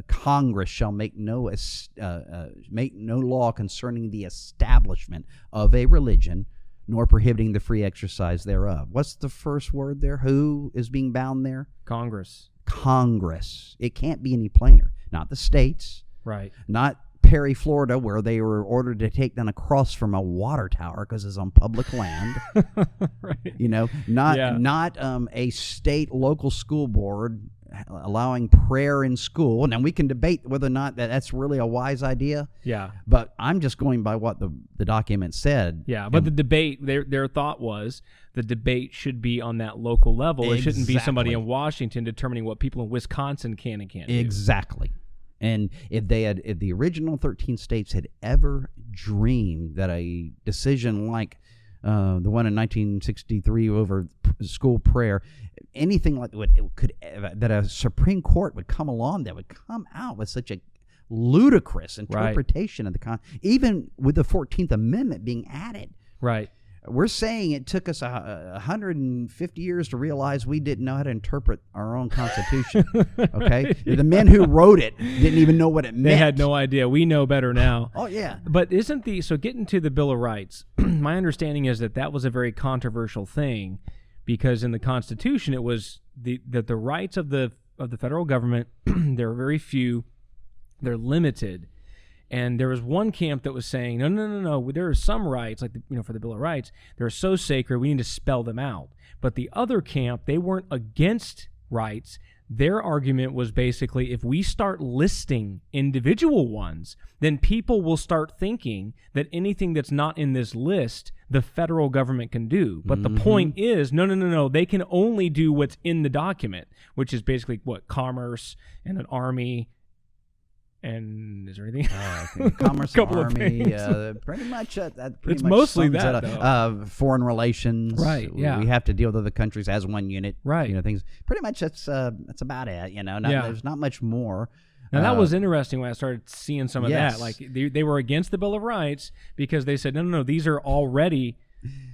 Congress shall make no law concerning the establishment of a religion, nor prohibiting the free exercise thereof. What's the first word there? Who is being bound there? Congress. It can't be any plainer. Not the states. Right. Not Perry, Florida, where they were ordered to take down a cross from a water tower because it's on public land. Right. Not a state local school board allowing prayer in school. Now, we can debate whether or not that's really a wise idea. Yeah. But I'm just going by what the document said. Yeah, but the debate, their thought was the debate should be on that local level. It shouldn't be somebody in Washington determining what people in Wisconsin can and can't do. Exactly. And if the original 13 states had ever dreamed that a decision like the one in 1963 over school prayer, anything like that a Supreme Court would come along that would come out with such a ludicrous interpretation of even with the 14th Amendment being added. Right. We're saying it took us 150 years to realize we didn't know how to interpret our own Constitution. Okay? The men who wrote it didn't even know what it meant. They had no idea. We know better now. Oh, yeah. But so getting to the Bill of Rights, my understanding is that was a very controversial thing because in the Constitution it was that the rights of the federal government, they're very few, they're limited. And there was one camp that was saying, no. There are some rights, like for the Bill of Rights, they're so sacred we need to spell them out. But the other camp, they weren't against rights. Their argument was basically, if we start listing individual ones, then people will start thinking that anything that's not in this list, the federal government can do. But the point is, no. They can only do what's in the document, which is basically commerce and an army. And is there anything? Commerce, Army, pretty much. It's mostly that. Foreign relations, right? Yeah, we have to deal with other countries as one unit, right? Things. Pretty much that's about it. There's not much more. Now that was interesting when I started seeing some of that. Like they were against the Bill of Rights because they said, no. These are already.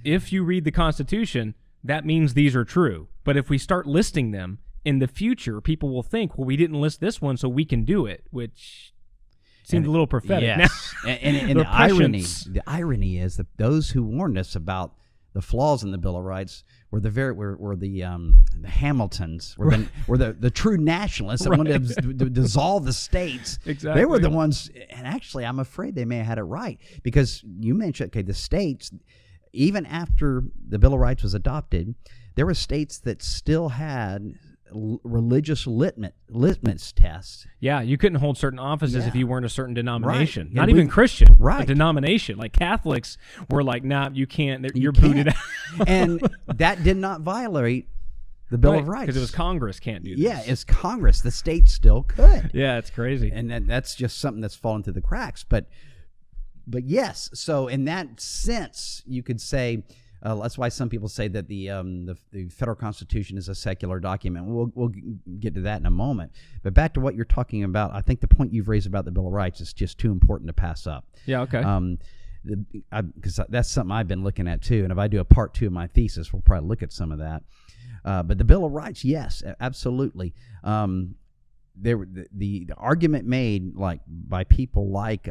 If you read the Constitution, that means these are true. But if we start listing them, in the future, people will think, well, we didn't list this one, so we can do it, which seemed a little prophetic. Yes. and the irony is that those who warned us about the flaws in the Bill of Rights were the Hamiltons, were the true nationalists that wanted to dissolve the states. Exactly. They were the ones, and actually, I'm afraid they may have had it right because you mentioned, the states, even after the Bill of Rights was adopted, there were states that still had religious litmus tests. Yeah, you couldn't hold certain offices if you weren't a certain denomination. Right. Not even Christian. Right. A denomination. Like Catholics were like, nah, you can't. You're can't. booted out. And that did not violate the Bill of Rights. Because it was Congress can't do this. Yeah, it's Congress. The states still could. Yeah, it's crazy. And that's just something that's fallen through the cracks. But yes, so in that sense, you could say, that's why some people say that the federal Constitution is a secular document. We'll get to that in a moment. But back to what you're talking about, I think the point you've raised about the Bill of Rights is just too important to pass up. Yeah, okay. Because that's something I've been looking at too. And if I do a part 2 of my thesis, we'll probably look at some of that. But the Bill of Rights, yes, absolutely. The argument made by people like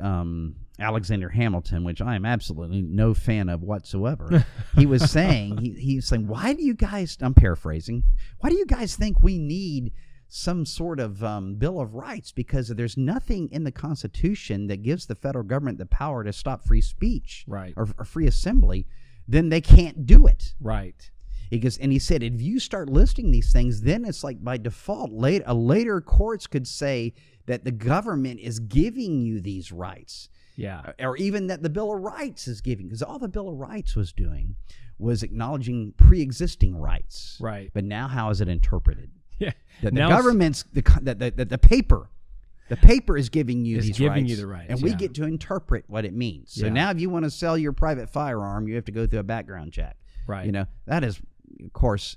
Alexander Hamilton, which I am absolutely no fan of whatsoever. He was saying, he's saying, why do you guys, I'm paraphrasing, why do you guys think we need some sort of Bill of Rights? Because there's nothing in the Constitution that gives the federal government the power to stop free speech, right, or free assembly. Then they can't do it. Right. And he said, if you start listing these things, then it's like by default, later courts could say that the government is giving you these rights. Yeah. Or even that the Bill of Rights is giving, because all the Bill of Rights was doing was acknowledging pre-existing rights. Right. But now how is it interpreted? Yeah. That the government's, the paper is giving you these giving rights. You the rights. And we get to interpret what it means. So now if you want to sell your private firearm, you have to go through a background check. Right. That is, of course,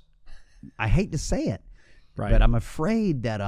I hate to say it, right, but I'm afraid that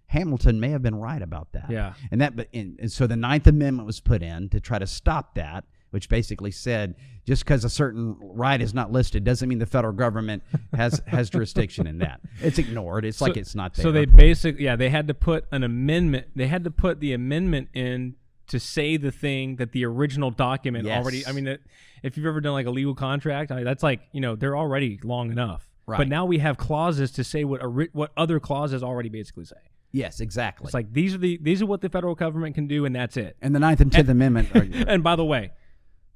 Hamilton may have been right about that. Yeah. And so the Ninth Amendment was put in to try to stop that, which basically said just because a certain right is not listed doesn't mean the federal government has jurisdiction in that. It's ignored. It's like it's not there. So they they had to put an amendment. They had to put the amendment in to say the thing that the original document already. I mean, if you've ever done like a legal contract, that's like, they're already long enough. Right. But now we have clauses to say what other clauses already basically say. Yes, exactly. It's like these are what the federal government can do, and that's it. And the Ninth and Tenth Amendment. And by the way,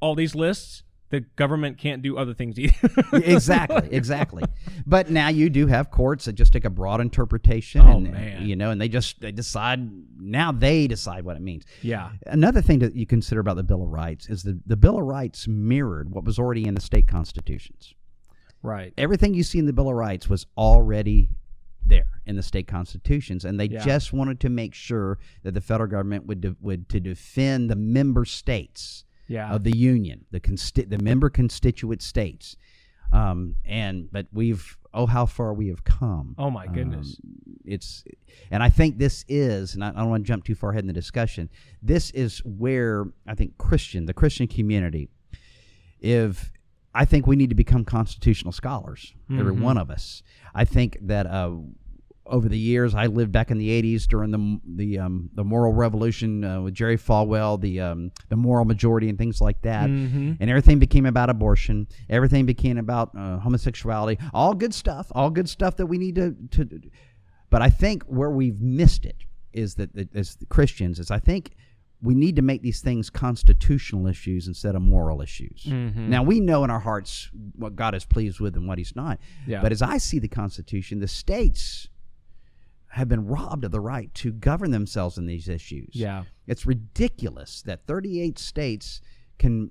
all these lists, the government can't do other things either. Exactly. But now you do have courts that just take a broad interpretation. And they decide. Now they decide what it means. Yeah. Another thing that you consider about the Bill of Rights is the Bill of Rights mirrored what was already in the state constitutions. Right. Everything you see in the Bill of Rights was already there in the state constitutions, and they just wanted to make sure that the federal government would to defend the member states of the union, the member constituent states. But how far we have come. Oh my goodness. And I think this is, and I don't want to jump too far ahead in the discussion, this is where I think the Christian community, I think we need to become constitutional scholars, every one of us. I think that over the years, I lived back in the 80s during the moral revolution with Jerry Falwell, the moral majority and things like that. And everything became about abortion. Everything became about homosexuality. All good stuff that we need to. But I think where we've missed it is that as Christians, I think we need to make these things constitutional issues instead of moral issues. Now, we know in our hearts what God is pleased with and what he's not. Yeah. But as I see the Constitution, the states have been robbed of the right to govern themselves in these issues. Yeah. It's ridiculous that 38 states can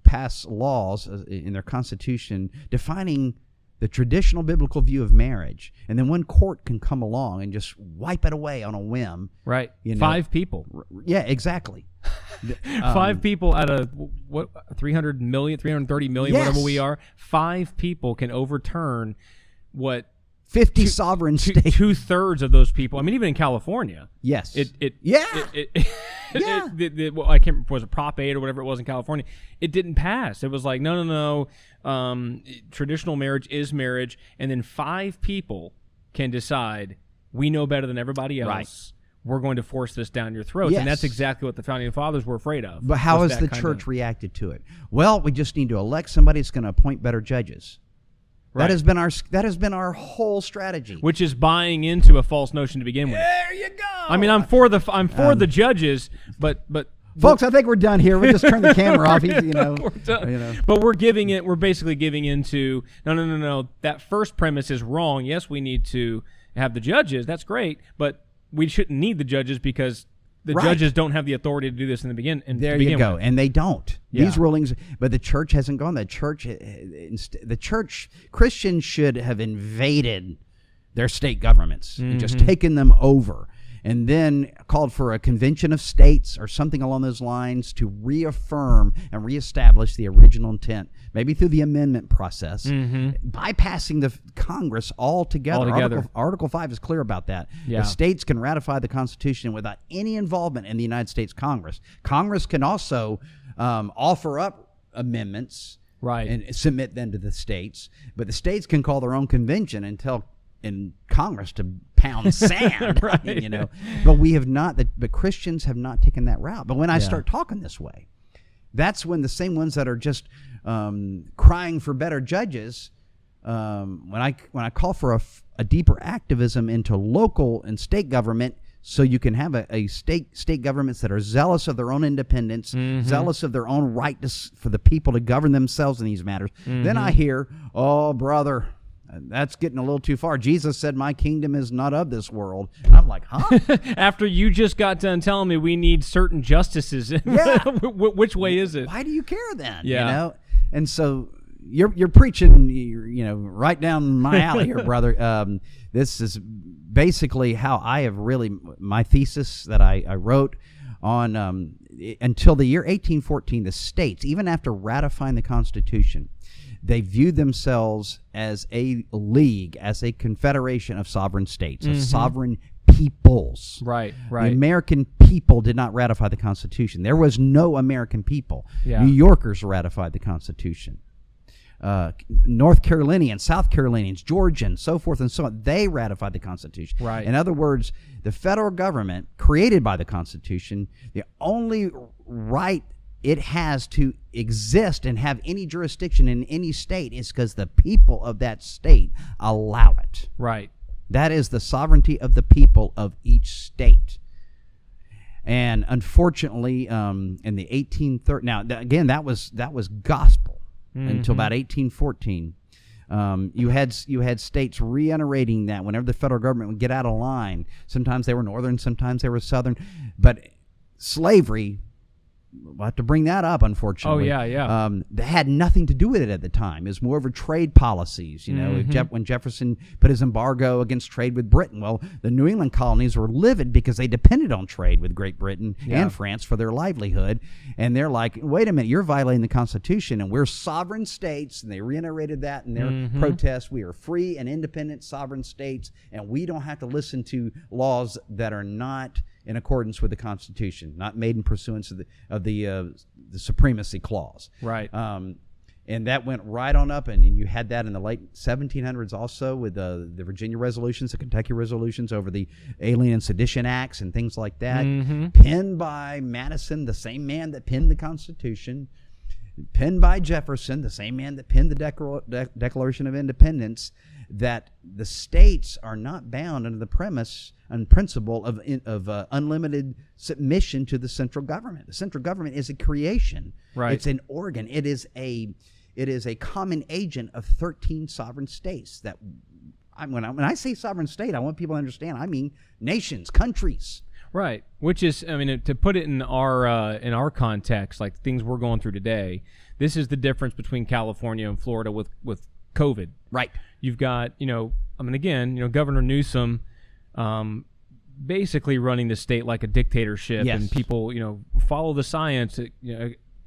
pass laws in their Constitution defining the traditional biblical view of marriage, and then one court can come along and just wipe it away on a whim. Right. 5 people. Yeah, exactly. 5 people out of 300 million, 330 million, whatever we are. 5 people can overturn what 50 sovereign states. 2/3 of those people. I mean, even in California. Yes. I can't remember, was it Prop 8 or whatever it was in California? It didn't pass. It was like, no. Traditional marriage is marriage, and then 5 people can decide we know better than everybody else. Right. We're going to force this down your throats. Yes. And that's exactly what the Founding Fathers were afraid of. But how has the church reacted to it? Well, we just need to elect somebody that's going to appoint better judges. Right. That has been our whole strategy. Which is buying into a false notion to begin with. There you go. I mean, I'm for the judges, but Folks, I think we're done here. We'll just turn the camera off. We're done. But we're basically giving into, no. That first premise is wrong. Yes, we need to have the judges. That's great. But we shouldn't need the judges because the judges don't have the authority to do this in the beginning. There you go. And they don't. Yeah. These rulings, but the church hasn't gone. The church, Christians should have invaded their state governments and just taken them over, and then called for a convention of states or something along those lines to reaffirm and reestablish the original intent, maybe through the amendment process, bypassing the Congress altogether. Article 5 is clear about that. Yeah. The states can ratify the Constitution without any involvement in the United States Congress. Congress can also offer up amendments and submit them to the states, but the states can call their own convention and tell in Congress to pound sand, but we have not. But Christians have not taken that route. But when I start talking this way, that's when the same ones that are just crying for better judges, when I call for a deeper activism into local and state government, so you can have a state governments that are zealous of their own independence, zealous of their own right for the people to govern themselves in these matters. Then I hear, oh, brother, that's getting a little too far. Jesus said, my kingdom is not of this world. And I'm like, huh? After you just got done telling me we need certain justices. Yeah. Which way is it? Why do you care then? Yeah. And so you're preaching, right down my alley here, brother. This is basically how I have really, my thesis that I wrote on, until the year 1814, the states, even after ratifying the Constitution, they viewed themselves as a league, as a confederation of sovereign states, of sovereign peoples. Right. The American people did not ratify the Constitution. There was no American people. Yeah. New Yorkers ratified the Constitution. North Carolinians, South Carolinians, Georgians, so forth and so on, they ratified the Constitution. Right. In other words, the federal government, created by the Constitution, the only right it has to exist and have any jurisdiction in any state is because the people of that state allow it. Right. That is the sovereignty of the people of each state. And unfortunately, in the 1830s, now again, that was gospel until about 1814. You had states reiterating that whenever the federal government would get out of line. Sometimes they were northern, sometimes they were southern, but slavery. We'll have to bring that up, unfortunately. Oh, yeah. That had nothing to do with it at the time. It was more of a trade policies. When Jefferson put his embargo against trade with Britain, well, the New England colonies were livid because they depended on trade with Great Britain and France for their livelihood. And they're like, wait a minute, you're violating the Constitution, and we're sovereign states. And they reiterated that in their protest. We are free and independent sovereign states, and we don't have to listen to laws that are not in accordance with the Constitution, not made in pursuance of the supremacy clause. Right. And that went right on up, and you had that in the late 1700s also with the Virginia resolutions, the Kentucky resolutions over the Alien and Sedition Acts and things like that, penned by Madison, the same man that penned the Constitution, penned by Jefferson, the same man that penned the Declaration of Independence, that the states are not bound under the premise and principle of unlimited submission to the central government. The central government is a creation. Right. It's an organ. It is a common agent of 13 sovereign states. That when I say sovereign state, I want people to understand. I mean nations, countries. Right. Which is, I mean, to put it in our context, like things we're going through today, this is the difference between California and Florida with COVID. Right. You've got, Governor Newsom basically running the state like a dictatorship, yes. and people, follow the science,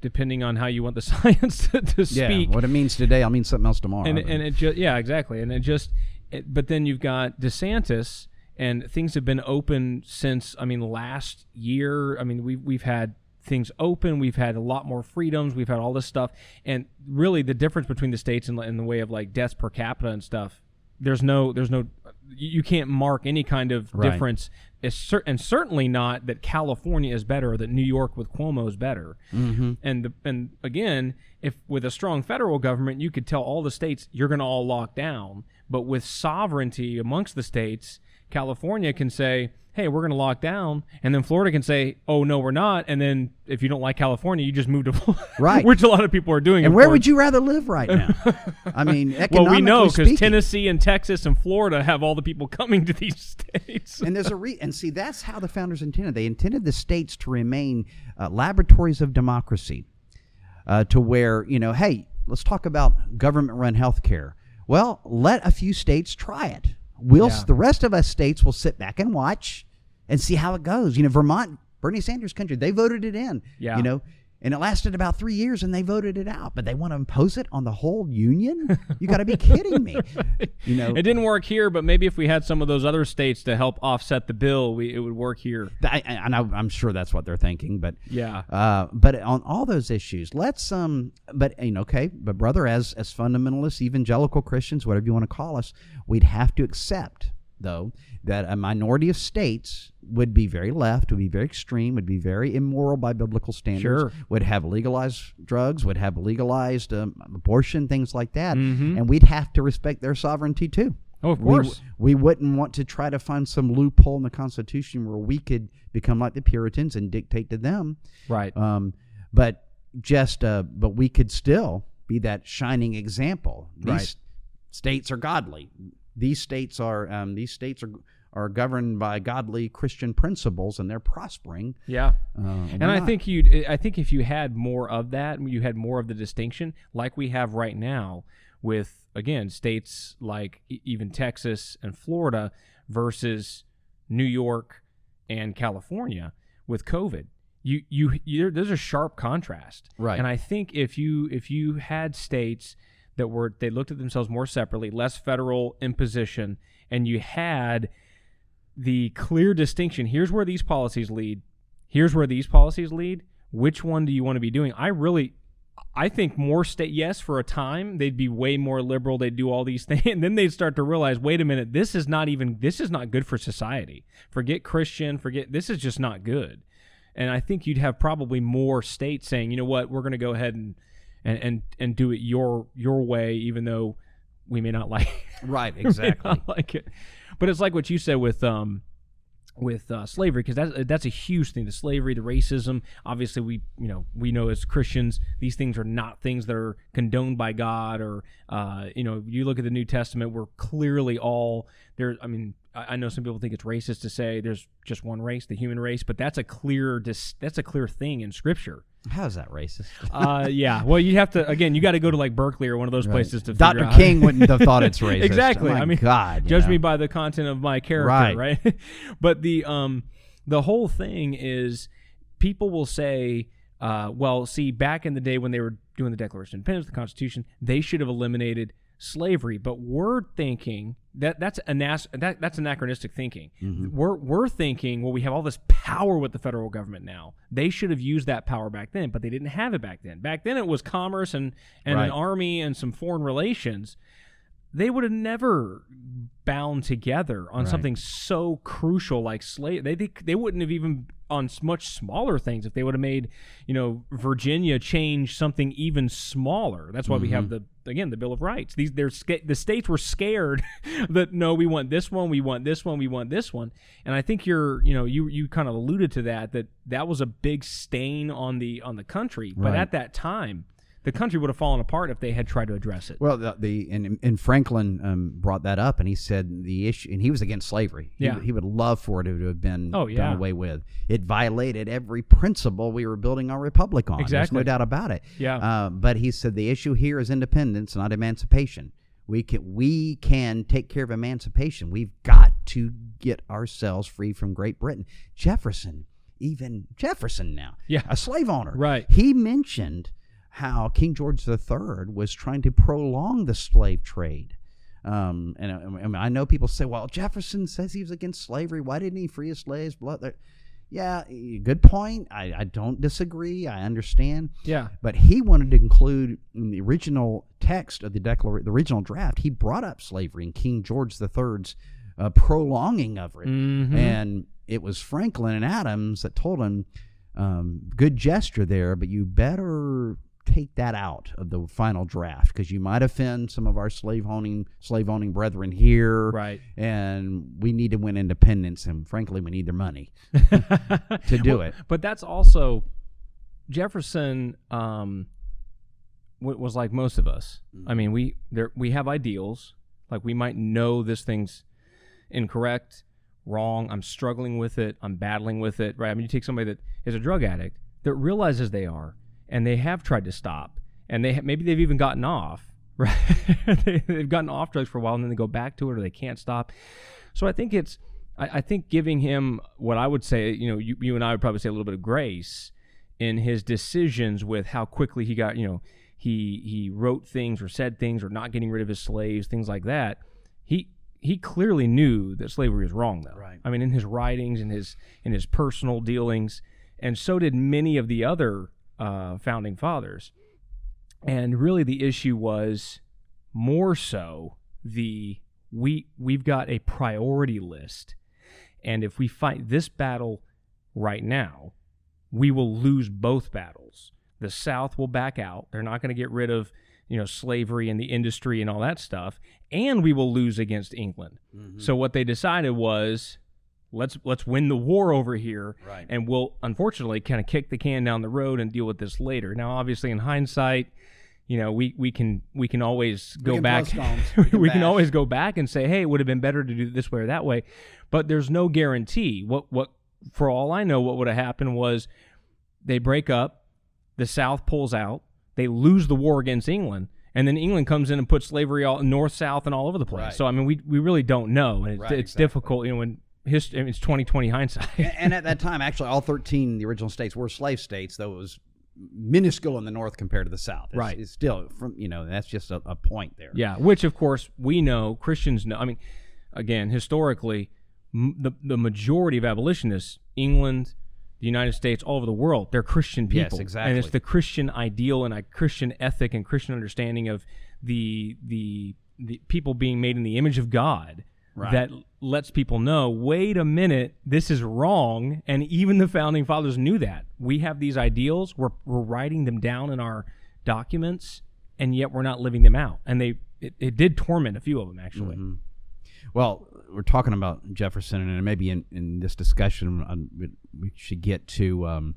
depending on how you want the science to speak. Yeah, what it means today, I'll mean something else tomorrow. And it just, exactly. And but then you've got DeSantis, and things have been open since, last year. We've had things open. We've had a lot more freedoms. We've had all this stuff. And really the difference between the states in the way of like deaths per capita and stuff, there's no, you can't mark any kind of difference. And certainly not that California is better or that New York with Cuomo is better. Mm-hmm. And again, if with a strong federal government, you could tell all the states you're going to all lock down. But with sovereignty amongst the states, California can say, hey, we're going to lock down, and then Florida can say, oh, no, we're not, and then if you don't like California, you just move to Florida, right? Which a lot of people are doing. And where would you rather live right now? I mean, economically well, we know because speaking. Tennessee and Texas and Florida have all the people coming to these states. And there's and see, that's how the founders intended. They intended the states to remain laboratories of democracy, to where, hey, let's talk about government-run health care. Well, let a few states try it. The rest of us states will sit back and watch and see how it goes. Vermont, Bernie Sanders' country, they voted it in. Yeah. And it lasted about 3 years, and they voted it out. But they want to impose it on the whole union? You got to be kidding me. It didn't work here, but maybe if we had some of those other states to help offset the bill, it would work here. I'm sure that's what they're thinking. But yeah. But on all those issues, let's But brother, as fundamentalists, evangelical Christians, whatever you want to call us, we'd have to accept, though, that a minority of states would be very left, would be very extreme, would be very immoral by biblical standards, would have legalized drugs, would have legalized abortion, things like that, and we'd have to respect their sovereignty too. Oh, of course. We wouldn't want to try to find some loophole in the Constitution where we could become like the Puritans and dictate to them. Right. But we could still be that shining example. These states are godly. These states are governed by godly Christian principles, and they're prospering. Yeah, and I think if you had more of that, you had more of the distinction, like we have right now with, again, states like even Texas and Florida versus New York and California with COVID. There's a sharp contrast, right? And I think if you had states that they looked at themselves more separately, less federal imposition, and you had the clear distinction, here's where these policies lead, here's where these policies lead, which one do you want to be doing? I think more state, yes, for a time, they'd be way more liberal, they'd do all these things, and then they'd start to realize, wait a minute, this is not good for society. Forget Christian, this is just not good. And I think you'd have probably more states saying, you know what, we're going to go ahead and do it your way, even though we may not like it. Right, exactly. Like it. But it's like what you said with slavery, because that's a huge thing. The slavery, the racism. Obviously, we know as Christians, these things are not things that are condoned by God, or you look at the New Testament, we're clearly all there. I mean, I know some people think it's racist to say there's just one race, the human race, but that's a clear thing in Scripture. How is that racist? Yeah. Well, you got to go to like Berkeley or one of those places to Dr. figure out. King wouldn't have thought it's racist. Exactly. Oh my I mean, God, judge me by the content of my character, right? But the whole thing is, people will say, well, see, back in the day when they were doing the Declaration of Independence, the Constitution, they should have eliminated slavery. But we're thinking that's anachronistic thinking. Mm-hmm. We're thinking, well, we have all this power with the federal government now. They should have used that power back then, but they didn't have it back then. Back then it was commerce and an army and some foreign relations. They would have never bound together on something so crucial like slave. They wouldn't have even on much smaller things if they would have made, Virginia change something even smaller. That's why we have the Bill of Rights. The states were scared that no, we want this one, we want this one, we want this one. And I think you kind of alluded to that was a big stain on the country. But at that time, the country would have fallen apart if they had tried to address it. Well, and Franklin brought that up, and he said the issue, and he was against slavery. He would love for it to have been done away with. It violated every principle we were building our republic on. Exactly. There's no doubt about it. Yeah. But he said the issue here is independence, not emancipation. We can take care of emancipation. We've got to get ourselves free from Great Britain. Jefferson now, a slave owner. Right. He mentioned how King George III was trying to prolong the slave trade. And I know people say, well, Jefferson says he was against slavery. Why didn't he free his slaves? Yeah, good point. I don't disagree. I understand. Yeah. But he wanted to include in the original text of the original draft, he brought up slavery and King George III's prolonging of it. Mm-hmm. And it was Franklin and Adams that told him, good gesture there, but you better take that out of the final draft because you might offend some of our slave-owning brethren here. Right. And we need to win independence, and frankly, we need their money to do it. But that's also, Jefferson was like most of us. I mean, we have ideals. Like, we might know this thing's incorrect, wrong, I'm struggling with it, I'm battling with it, right? I mean, you take somebody that is a drug addict that realizes they are, and they have tried to stop, and maybe they've even gotten off, right? They've gotten off drugs for a while, and then they go back to it, or they can't stop. So I think I think giving him what I would say, you and I would probably say a little bit of grace in his decisions with how quickly he got, he wrote things or said things or not getting rid of his slaves, things like that. He clearly knew that slavery was wrong, though. Right. I mean, in his writings, in his personal dealings, and so did many of the other founding fathers. And really, the issue was more so we've got a priority list, and if we fight this battle right now, we will lose both battles. The South will back out; they're not going to get rid of slavery and the industry and all that stuff, and we will lose against England. Mm-hmm. So what they decided was, let's win the war over here, right, and we'll unfortunately kind of kick the can down the road and deal with this later. Now, obviously, in hindsight, we can always go back. We can always go back and say, hey, it would have been better to do it this way or that way, but there's no guarantee. What for all I know, what would have happened was they break up, the South pulls out, they lose the war against England, and then England comes in and puts slavery all north, south, and all over the place. Right. So I mean, we really don't know, and it's difficult. When history, it's 20/20 hindsight. And at that time, actually, all 13 the original states were slave states, though it was minuscule in the north compared to the South. It's still that's just a point there. Yeah, which of course we know, Christians know. I mean, again, historically, the majority of abolitionists, England, the United States, all over the world, they're Christian people. Yes, exactly. And it's the Christian ideal and a Christian ethic and Christian understanding of the people being made in the image of God, right, that lets people know, wait a minute, this is wrong. And even the founding fathers knew that. We have these ideals, we're writing them down in our documents, and yet we're not living them out. And it did torment a few of them, actually. Mm-hmm. Well, we're talking about Jefferson, and maybe in this discussion we should get to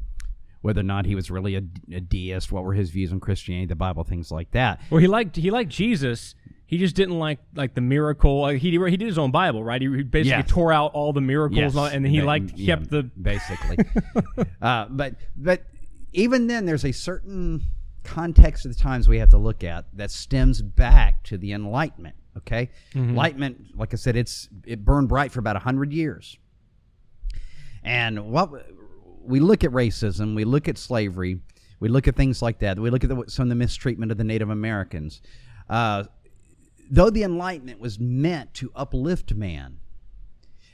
whether or not he was really a deist, what were his views on Christianity, the Bible, things like that. Well, he liked Jesus. He just didn't like the miracle. He did his own Bible, right? He basically tore out all the miracles, and then he kept the basically. But even then, there's a certain context of the times we have to look at that stems back to the Enlightenment. Okay, mm-hmm. Enlightenment, like I said, it burned bright for about 100 years. And what we look at racism, we look at slavery, we look at things like that. We look at some of the mistreatment of the Native Americans. Though the Enlightenment was meant to uplift man,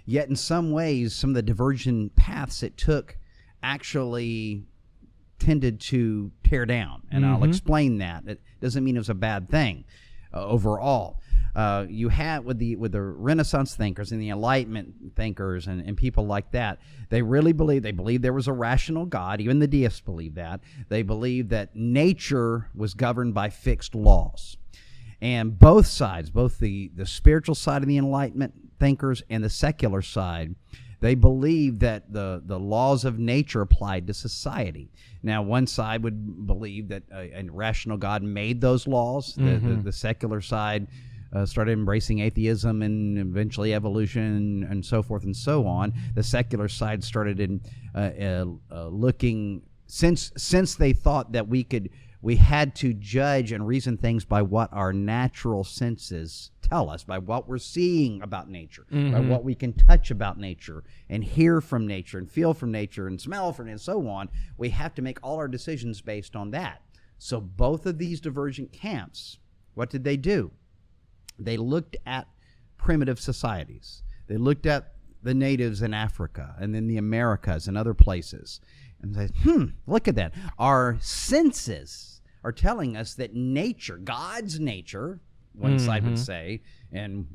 yet in some ways, some of the divergent paths it took actually tended to tear down. And mm-hmm. I'll explain that. It doesn't mean it was a bad thing overall. You had with the Renaissance thinkers and the Enlightenment thinkers and people like that, they believed there was a rational God. Even the deists believed that. They believed that nature was governed by fixed laws. And both sides, both the spiritual side of the Enlightenment thinkers and the secular side, they believed that the laws of nature applied to society. Now, one side would believe that a rational God made those laws. Mm-hmm. The secular side started embracing atheism and eventually evolution and so forth and so on. The secular side started looking, since they thought that we had to judge and reason things by what our natural senses tell us, by what we're seeing about nature, mm-hmm. by what we can touch about nature and hear from nature and feel from nature and smell from it and so on. We have to make all our decisions based on that. So both of these divergent camps, what did they do? They looked at primitive societies. They looked at the natives in Africa and then the Americas and other places and said, look at that. Our senses are telling us that nature, God's nature, one mm-hmm. side would say, and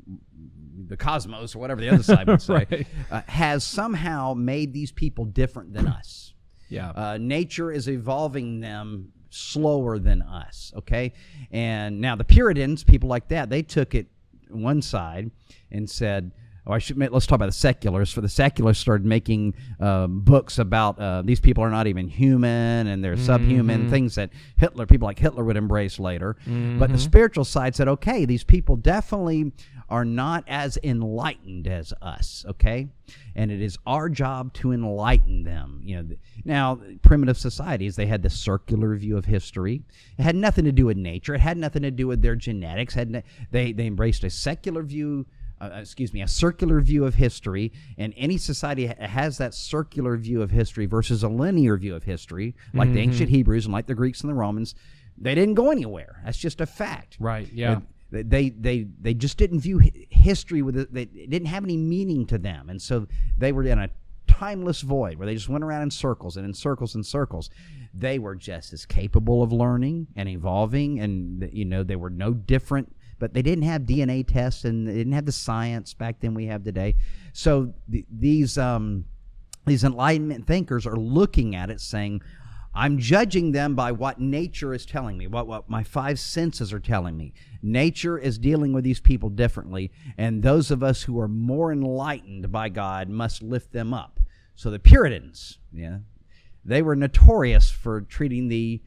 the cosmos or whatever the other side would say, right. Has somehow made these people different than us. Yeah. Nature is evolving them slower than us, okay? And now the Puritans, people like that, they took it one side and said, let's talk about the secularists. For the secularists started making books about these people are not even human and they're subhuman, things that people like Hitler would embrace later. But the spiritual side said, okay, these people definitely are not as enlightened as us, okay? And it is our job to enlighten them. Now, primitive societies, they had this circular view of history. It had nothing to do with nature. It had nothing to do with their genetics. They embraced a secular view. A circular view of history, and any society has that circular view of history versus a linear view of history, like the ancient Hebrews and like the Greeks and the Romans. They didn't go anywhere. That's just a fact. Right. Yeah. They just didn't view history with it. It didn't have any meaning to them, and so they were in a timeless void where they just went around in circles and in circles and circles. They were just as capable of learning and evolving, and they were no different. But they didn't have DNA tests, and they didn't have the science back then we have today. So these Enlightenment thinkers are looking at it saying, I'm judging them by what nature is telling me, what my five senses are telling me. Nature is dealing with these people differently, and those of us who are more enlightened by God must lift them up. So the Puritans, they were notorious for treating the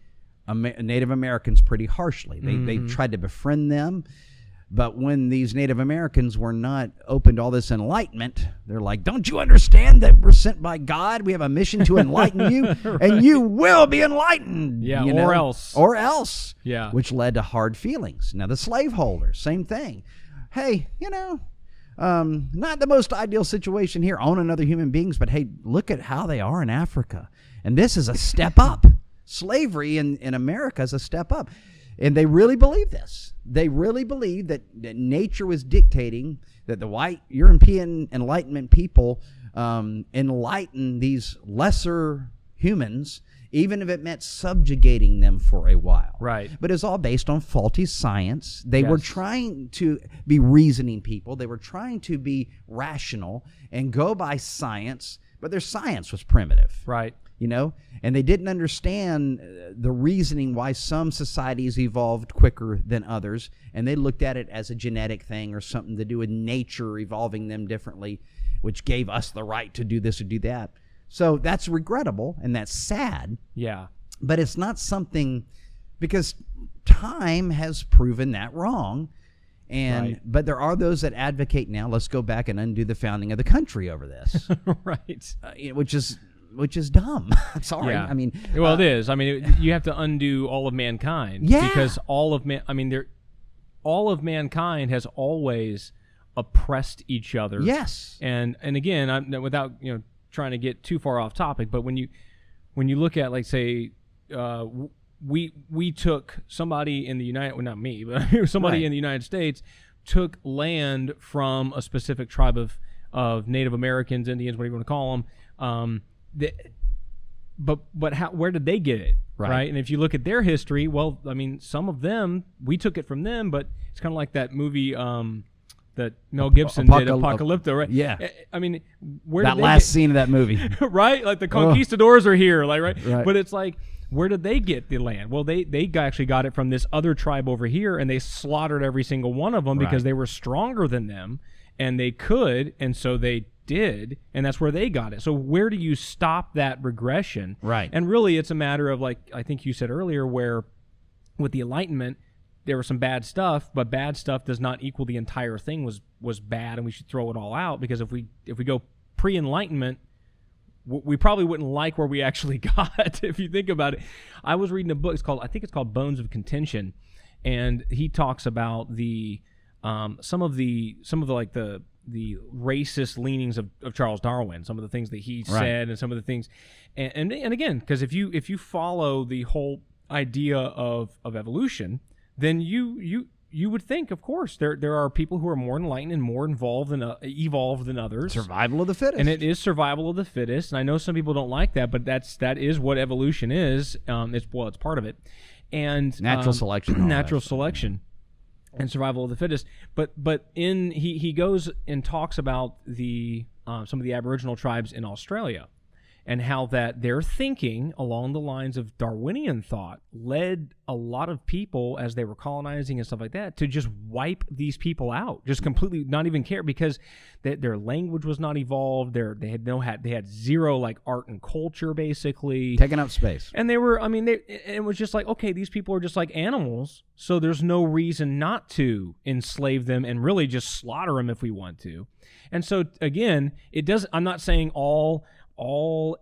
Native Americans pretty harshly. They tried to befriend them, but when these Native Americans were not open to all this enlightenment, they're like, don't you understand that we're sent by God? We have a mission to enlighten you, right. And you will be enlightened. Yeah, or else. Yeah. Which led to hard feelings. Now, the slaveholders, same thing. Hey, not the most ideal situation here, owning other human beings, but hey, look at how they are in Africa. And this is a step up. Slavery in America is a step up. And they really believe this. They really believe that nature was dictating that the white European Enlightenment people enlighten these lesser humans, even if it meant subjugating them for a while. Right. But it's all based on faulty science. They were trying to be reasoning people. They were trying to be rational and go by science, but their science was primitive. Right. And they didn't understand the reasoning why some societies evolved quicker than others, and they looked at it as a genetic thing or something to do with nature evolving them differently, which gave us the right to do this or do that. So that's regrettable, and that's sad. Yeah. But it's not something, because time has proven that wrong. But there are those that advocate now, let's go back and undo the founding of the country over this. Right. Which is dumb. I'm sorry. Yeah. I mean, it is. I mean, you have to undo all of mankind. Yeah. Because all of mankind has always oppressed each other. Yes. And again, without trying to get too far off topic, but when you look at, like, say, we took somebody in the not me, but somebody in the United States took land from a specific tribe of Native Americans, Indians, whatever you want to call them. Where did they get it? Right. And if you look at their history, well, I mean, some of them, we took it from them, but it's kind of like that movie that Mel Gibson did, Apocalypto, right? Yeah. I mean, scene of that movie. Right? Like the conquistadors are here, like, right? But it's like, where did they get the land? Well, they actually got it from this other tribe over here, and they slaughtered every single one of them because they were stronger than them, and they could, and so they did, and that's where they got it. So where do you stop that regression? Right. And really, it's a matter of, like I think you said earlier, where with the Enlightenment, there was some bad stuff, but bad stuff does not equal the entire thing was bad, and we should throw it all out, because if we go pre-Enlightenment, we probably wouldn't like where we actually got. If you think about it, I was reading a book. I think it's called Bones of Contention, and he talks about the some of the racist leanings of Charles Darwin, some of the things that he said, and some of the things, and again, because if you follow the whole idea of evolution, then you would think, of course, there are people who are more enlightened and more evolved than others. Survival of the fittest. And it is survival of the fittest. And I know some people don't like that, but that is what evolution is. It's part of it. And natural selection. Natural selection and survival of the fittest. But he goes and talks about some of the Aboriginal tribes in Australia. and how that their thinking along the lines of Darwinian thought led a lot of people, as they were colonizing and stuff like that, to just wipe these people out, just completely not even care, because their language was not evolved. They had zero like art and culture, basically taking up space. And it was just like, okay, these people are just like animals, so there's no reason not to enslave them and really just slaughter them if we want to. And so again, I'm not saying all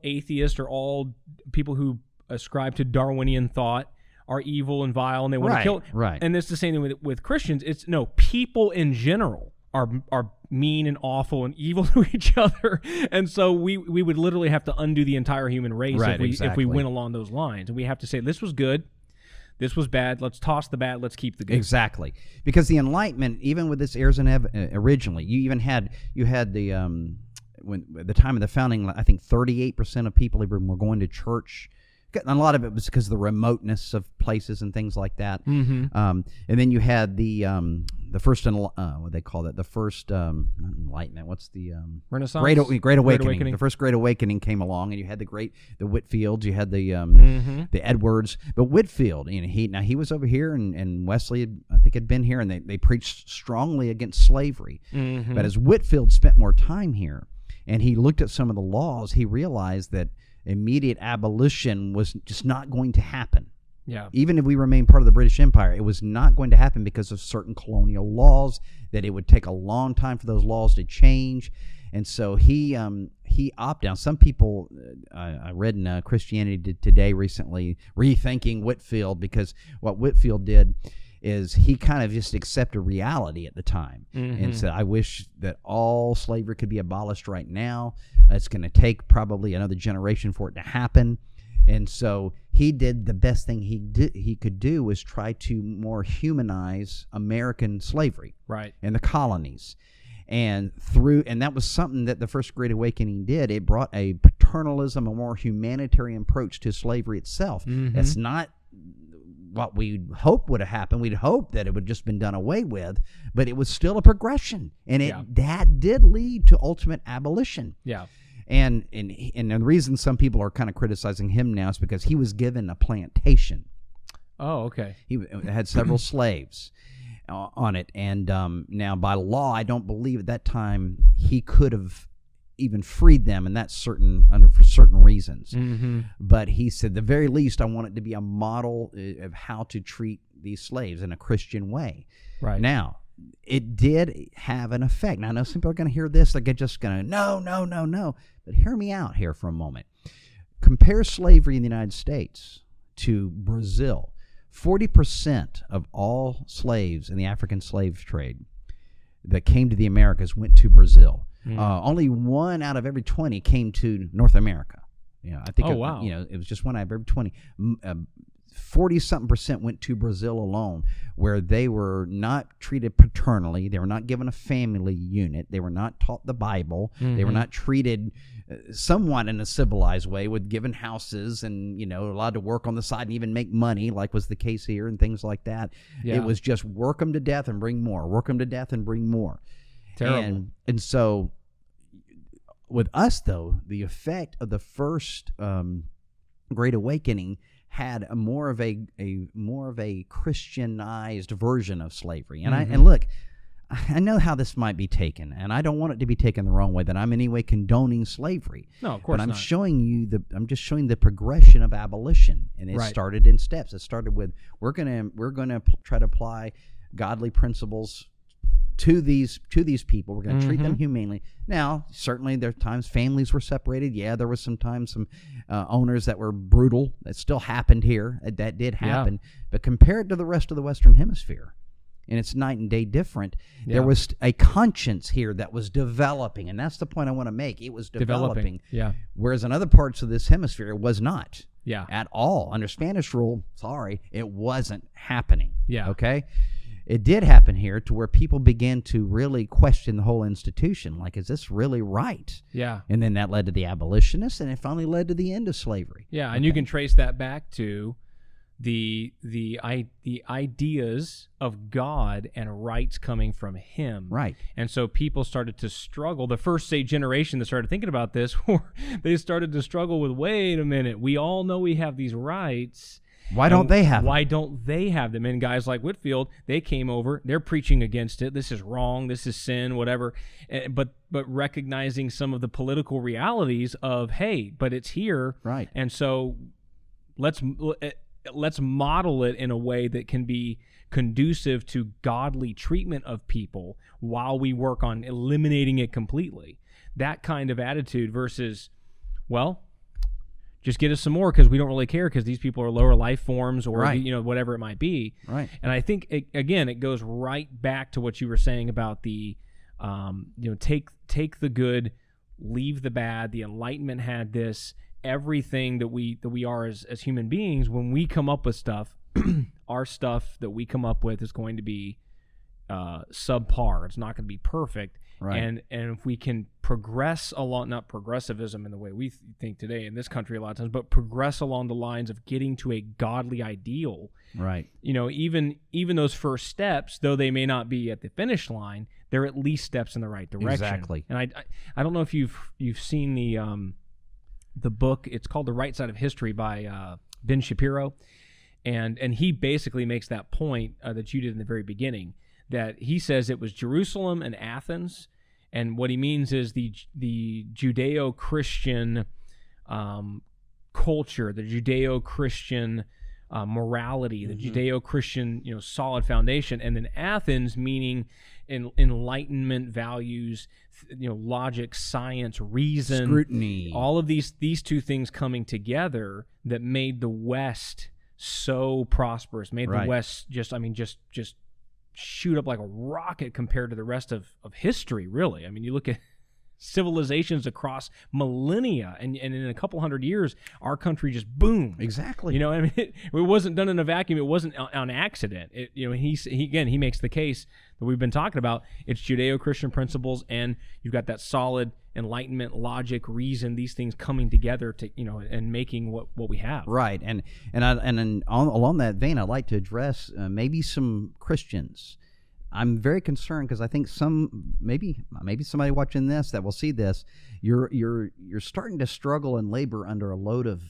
atheists or all people who ascribe to Darwinian thought are evil and vile and they want to kill. Right. And it's the same thing with Christians. It's no, people in general are mean and awful and evil to each other. And so we would literally have to undo the entire human race if we went along those lines. And we have to say, this was good, this was bad, let's toss the bad, let's keep the good. Exactly. Because the Enlightenment, even with this heirs and originally, you had the when at the time of the founding, I think 38% of people even were going to church. And a lot of it was because of the remoteness of places and things like that. Mm-hmm. And then you had the first what they call that, the first Enlightenment. What's the Renaissance? Great Awakening. The first Great Awakening came along, and you had the Whitfields, you had the Edwards. But Whitfield, he was over here, and Wesley, I think, had been here, and they preached strongly against slavery. Mm-hmm. But as Whitfield spent more time here, and he looked at some of the laws, he realized that immediate abolition was just not going to happen. Yeah. Even if we remain part of the British Empire, it was not going to happen because of certain colonial laws, that it would take a long time for those laws to change. And so he opted out. Some people, I read in Christianity Today recently, rethinking Whitfield, because what Whitfield did is he kind of just accepted reality at the time. Mm-hmm. And said, I wish that all slavery could be abolished right now. It's going to take probably another generation for it to happen. And so he did the best thing he could do, was try to more humanize American slavery, right, in the colonies. And that was something that the First Great Awakening did. It brought a paternalism, a more humanitarian approach to slavery itself. Mm-hmm. That's not what we hope would have happened. We'd hope that it would have just been done away with, but it was still a progression, and that did lead to ultimate abolition. Yeah. And the reason some people are kind of criticizing him now is because he was given a plantation. Oh, okay. He had several slaves on it, and now by law, I don't believe at that time he could have even freed them, and that's for certain reasons. Mm-hmm. But he said, the very least, I want it to be a model of how to treat these slaves in a Christian way. Right. Now, it did have an effect. Now, I know some people are going to hear this, they're just going to, no. But hear me out here for a moment. Compare slavery in the United States to Brazil. 40% of all slaves in the African slave trade that came to the Americas went to Brazil. Only 1 out of every 20 came to North America. I think. Wow. It was just 1 out of every 20. 40-something% went to Brazil alone, where they were not treated paternally. They were not given a family unit. They were not taught the Bible. Mm-hmm. They were not treated somewhat in a civilized way, with given houses and allowed to work on the side and even make money, like was the case here, and things like that. Yeah. It was just work them to death and bring more. Work them to death and bring more. Terrible. And so with us, though, the effect of the first Great Awakening had more of a Christianized version of slavery. And mm-hmm. and look, I know how this might be taken, and I don't want it to be taken the wrong way, that I'm in any way condoning slavery. No, of course not. But I'm just showing the progression of abolition, and it started in steps. It started with we're gonna try to apply godly principles to these people. We're going to treat them humanely. Now, certainly there are times families were separated. Yeah, there was sometimes some owners that were brutal. That still happened here. That did happen. Yeah. But compared to the rest of the Western Hemisphere, and it's night and day different, there was a conscience here that was developing, and that's the point I want to make. It was developing. Yeah. Whereas in other parts of this hemisphere, it was not. Yeah. At all. Under Spanish rule, it wasn't happening. Yeah. Okay? It did happen here, to where people began to really question the whole institution. Like, is this really right? Yeah. And then that led to the abolitionists, and it finally led to the end of slavery. Yeah, and you can trace that back to the ideas of God and rights coming from Him. Right. And so people started to struggle. The first, say, generation that started thinking about this, they started to struggle with, wait a minute, we all know we have these rights. Why don't they have them? Why don't they have them? And guys like Whitefield, they came over, they're preaching against it. This is wrong. This is sin, whatever. But recognizing some of the political realities of, hey, but it's here. Right. And so let's model it in a way that can be conducive to godly treatment of people while we work on eliminating it completely. That kind of attitude versus, well, just get us some more because we don't really care because these people are lower life forms or right. Whatever it might be. Right. And I think it goes right back to what you were saying about the take the good, leave the bad. The Enlightenment had this. Everything that we are as human beings, when we come up with stuff, our stuff that we come up with is going to be subpar. It's not going to be perfect. Right. And if we can progress along, not progressivism in the way we think today in this country a lot of times, but progress along the lines of getting to a godly ideal. Right. Even those first steps, though they may not be at the finish line, they're at least steps in the right direction. Exactly. And I don't know if you've seen the book. It's called The Right Side of History by Ben Shapiro, and he basically makes that point that you did in the very beginning, that he says it was Jerusalem and Athens, and what he means is the Judeo-Christian culture, the Judeo-Christian morality, the Judeo-Christian solid foundation, and then Athens meaning enlightenment values, logic, science, reason, scrutiny, all of these two things coming together that made the West so prosperous, made right. the West just shoot up like a rocket compared to the rest of history, really. I mean, you look at civilizations across millennia, and in a couple hundred years, our country just boom. Exactly. I mean, it wasn't done in a vacuum. It wasn't on accident. He makes the case that we've been talking about. It's Judeo-Christian principles, and you've got that solid enlightenment, logic, reason, these things coming together to and making what we have. Right. And along that vein, I'd like to address maybe some Christians. I'm very concerned because I think maybe somebody watching this that will see this, you're starting to struggle and labor under a load of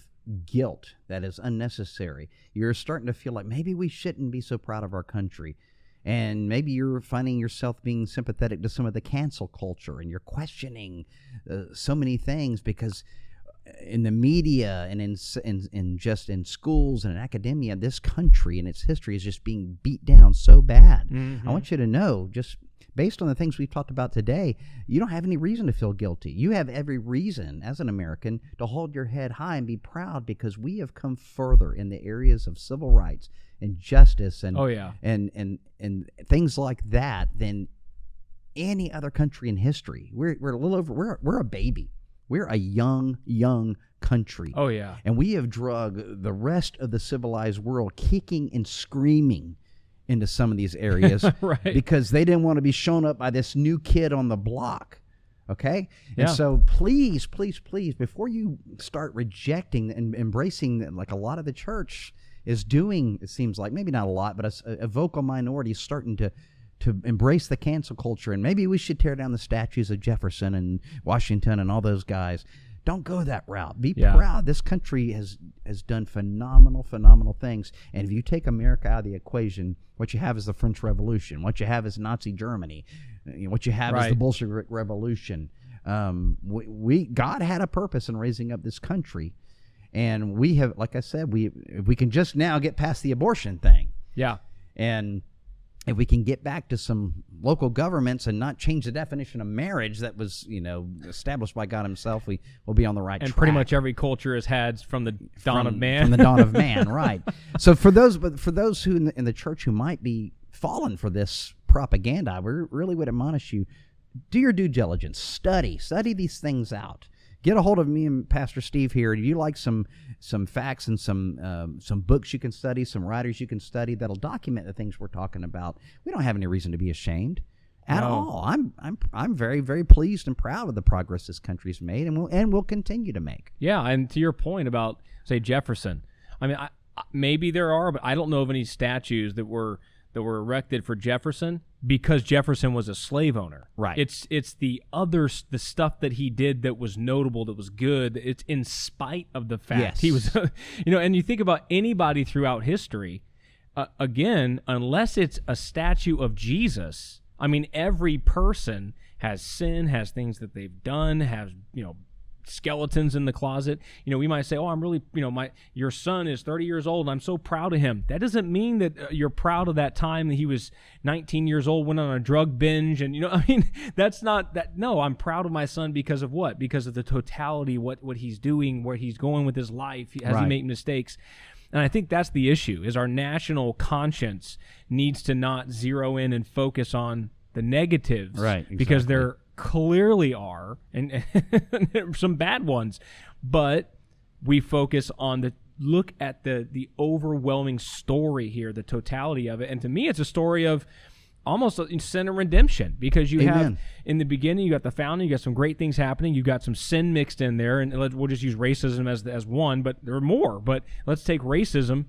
guilt that is unnecessary. You're starting to feel like maybe we shouldn't be so proud of our country. And maybe you're finding yourself being sympathetic to some of the cancel culture, and you're questioning so many things because in the media and in schools and in academia, this country and its history is just being beat down so bad. I want you to know, just based on the things we've talked about today, you don't have any reason to feel guilty. You have every reason as an American to hold your head high and be proud because we have come further in the areas of civil rights and justice and and things like that than any other country in history. We're a little over. We're a baby. We're a young country. Oh, yeah. And we have drug the rest of the civilized world kicking and screaming into some of these areas right. because they didn't want to be shown up by this new kid on the block. Okay? Yeah. And so please, before you start rejecting and embracing, like a lot of the church is doing, it seems like, maybe not a lot, but a vocal minority is starting to embrace the cancel culture, and maybe we should tear down the statues of Jefferson and Washington and all those guys. Don't go that route. Be proud. This country has done phenomenal things. And if you take America out of the equation, what you have is the French Revolution. What you have is Nazi Germany. What you have is the Bolshevik Revolution. God had a purpose in raising up this country, and we have, like I said, if we can just now get past the abortion thing. Yeah. And if we can get back to some local governments and not change the definition of marriage that was, established by God himself, we will be on the right track. And pretty much every culture has had from the dawn of man. From the dawn of man, right. So for those who in the church who might be fallen for this propaganda, we really would admonish you, do your due diligence. Study these things out. Get a hold of me and Pastor Steve here. If you like some facts and some books you can study, some writers you can study that'll document the things we're talking about, we don't have any reason to be ashamed at all. I'm very, very pleased and proud of the progress this country's made and will continue to make. Yeah, and to your point about, say, Jefferson, I mean, Maybe there are, but I don't know of any statues that were erected for Jefferson because Jefferson was a slave owner. Right. It's the stuff that he did that was notable, that was good. It's in spite of the fact he was, and you think about anybody throughout history, again, unless it's a statue of Jesus, I mean, every person has sin, has things that they've done, has, skeletons in the closet. We might say, oh, I'm really, your son is 30 years old and I'm so proud of him. That doesn't mean that you're proud of that time that he was 19 years old, went on a drug binge. And, that's not that. No, I'm proud of my son because of what? Because of the totality, what he's doing, where he's going with his life. Has he made mistakes? And I think that's the issue, is our national conscience needs to not zero in and focus on the negatives. Right, exactly. Because there clearly are, and some bad ones, but we focus on look at the overwhelming story here, the totality of it. And to me, it's a story of almost sin and redemption, because you have, in the beginning, you got the founding, you got some great things happening, you got some sin mixed in there, and we'll just use racism as one, but there are more. But let's take racism.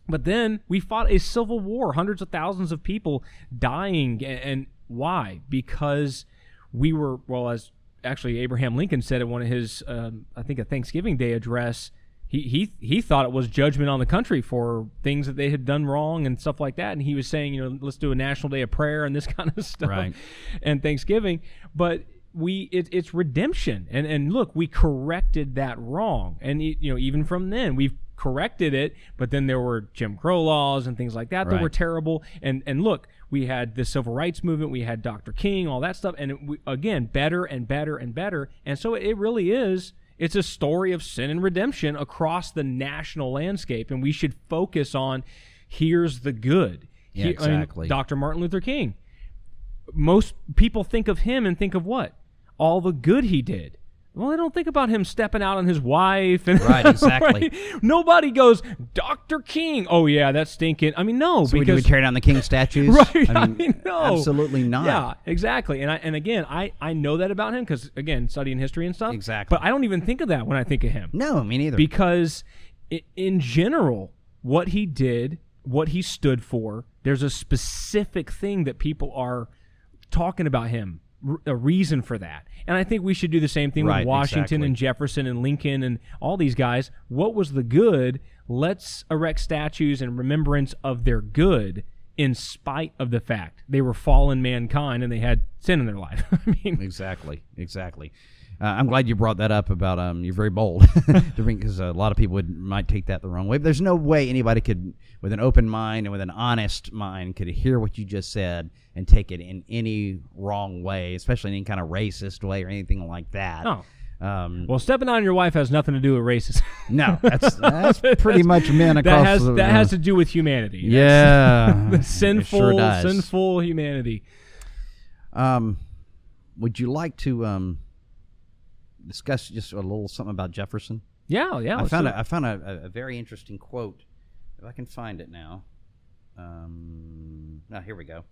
But then we fought a civil war, hundreds of thousands of people dying, and why? Because we were, as actually Abraham Lincoln said in one of his, I think a Thanksgiving Day address, he thought it was judgment on the country for things that they had done wrong and stuff like that. And he was saying, let's do a national day of prayer and this kind of stuff, right, and Thanksgiving. But it's redemption. And look, we corrected that wrong. And, even from then, we've corrected it, but then there were Jim Crow laws and things like that were terrible. And look, we had the civil rights movement, we had Dr. King, all that stuff, and again, better and better and better. And so it really is, it's a story of sin and redemption across the national landscape, and we should focus on, here's the good. Yeah, exactly. Dr. Martin Luther King, most people think of him and think of what? All the good he did. Well, I don't think about him stepping out on his wife. And, right, exactly. Right? Nobody goes, Dr. King. Oh, yeah, that's stinking. I mean, no. So because we tear down the King statues? Right, I mean, no. Absolutely not. Yeah, exactly. And again, I know that about him because, again, studying history and stuff. Exactly. But I don't even think of that when I think of him. No, me neither. Because in general, what he did, what he stood for, there's a specific thing that people are talking about him, a reason for that. And I think we should do the same thing with Washington and Jefferson and Lincoln and all these guys. What was the good? Let's erect statues in remembrance of their good, in spite of the fact they were fallen mankind and they had sin in their life. I mean, exactly. I'm glad you brought that up about you're very bold, because a lot of people might take that the wrong way. But there's no way anybody could, with an open mind and with an honest mind, could hear what you just said and take it in any wrong way, especially in any kind of racist way or anything like that. Oh. Well, stepping on your wife has nothing to do with racism. No, that's pretty much men across that has to do with humanity. Yeah. The sinful humanity. Would you like to discuss just a little something about Jefferson? Yeah. I found a very interesting quote. If I can find it now. Here we go.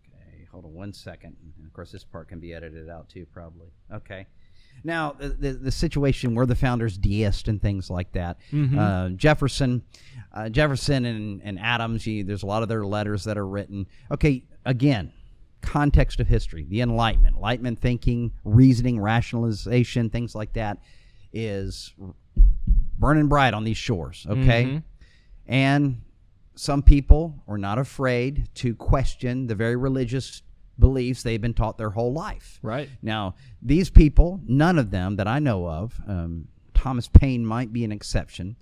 Okay, hold on one second. And of course, this part can be edited out too, probably. Okay. Now, the situation where the founders deist and things like that. Mm-hmm. Jefferson and Adams. There's a lot of their letters that are written. Okay, again. Context of history, the Enlightenment thinking, reasoning, rationalization, things like that is burning bright on these shores, okay? Mm-hmm. And some people are not afraid to question the very religious beliefs they've been taught their whole life. Right. Now, these people, none of them that I know of, Thomas Paine might be an exception,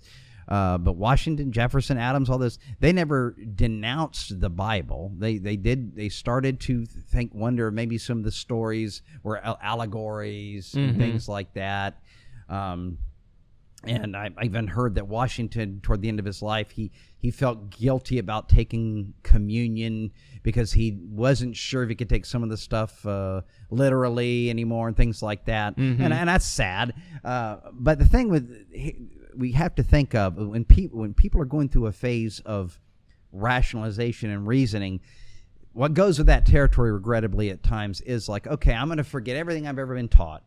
but Washington, Jefferson, Adams, all this, they never denounced the Bible. They started to wonder maybe some of the stories were allegories and things like that. And I even heard that Washington, toward the end of his life, he felt guilty about taking communion because he wasn't sure if he could take some of the stuff literally anymore and things like that. Mm-hmm. And that's sad. But the thing we have to think of when people are going through a phase of rationalization and reasoning, what goes with that territory, regrettably, at times is like, okay, I'm going to forget everything I've ever been taught.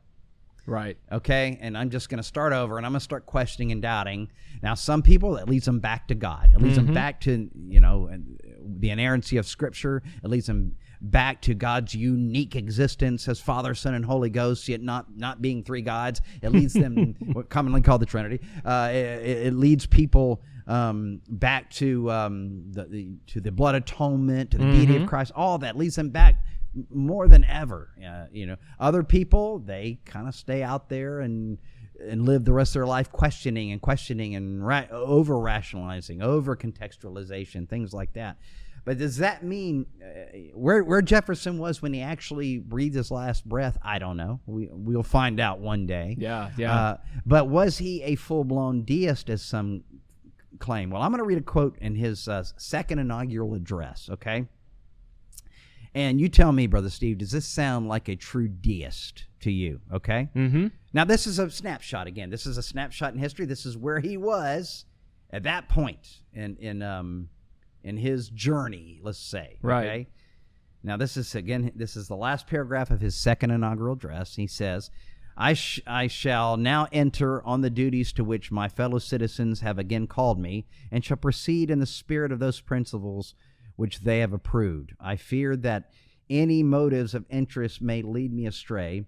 Right. Okay, and I'm just going to start over, and I'm going to start questioning and doubting. Now, some people, that leads them back to God. It leads them back to, the inerrancy of Scripture. It leads them back to God's unique existence as Father, Son, and Holy Ghost, yet not being three gods. It leads them, what commonly called the Trinity. It leads people back to the blood atonement, to the deity of Christ. All that leads them back more than ever. Other people, they kind of stay out there and live the rest of their life questioning and over rationalizing, over contextualization, things like that. But does that mean where Jefferson was when he actually breathed his last breath? I don't know. We'll find out one day. Yeah. But was he a full-blown deist, as some claim? Well, I'm going to read a quote in his second inaugural address, okay? And you tell me, Brother Steve, does this sound like a true deist to you, okay? Mm-hmm. Now, this is a snapshot. Again, this is a snapshot in history. This is where he was at that point in his journey, let's say. Right. Okay? Now, this is the last paragraph of his second inaugural address. He says, I shall now enter on the duties to which my fellow citizens have again called me, and shall proceed in the spirit of those principles which they have approved. I fear that any motives of interest may lead me astray.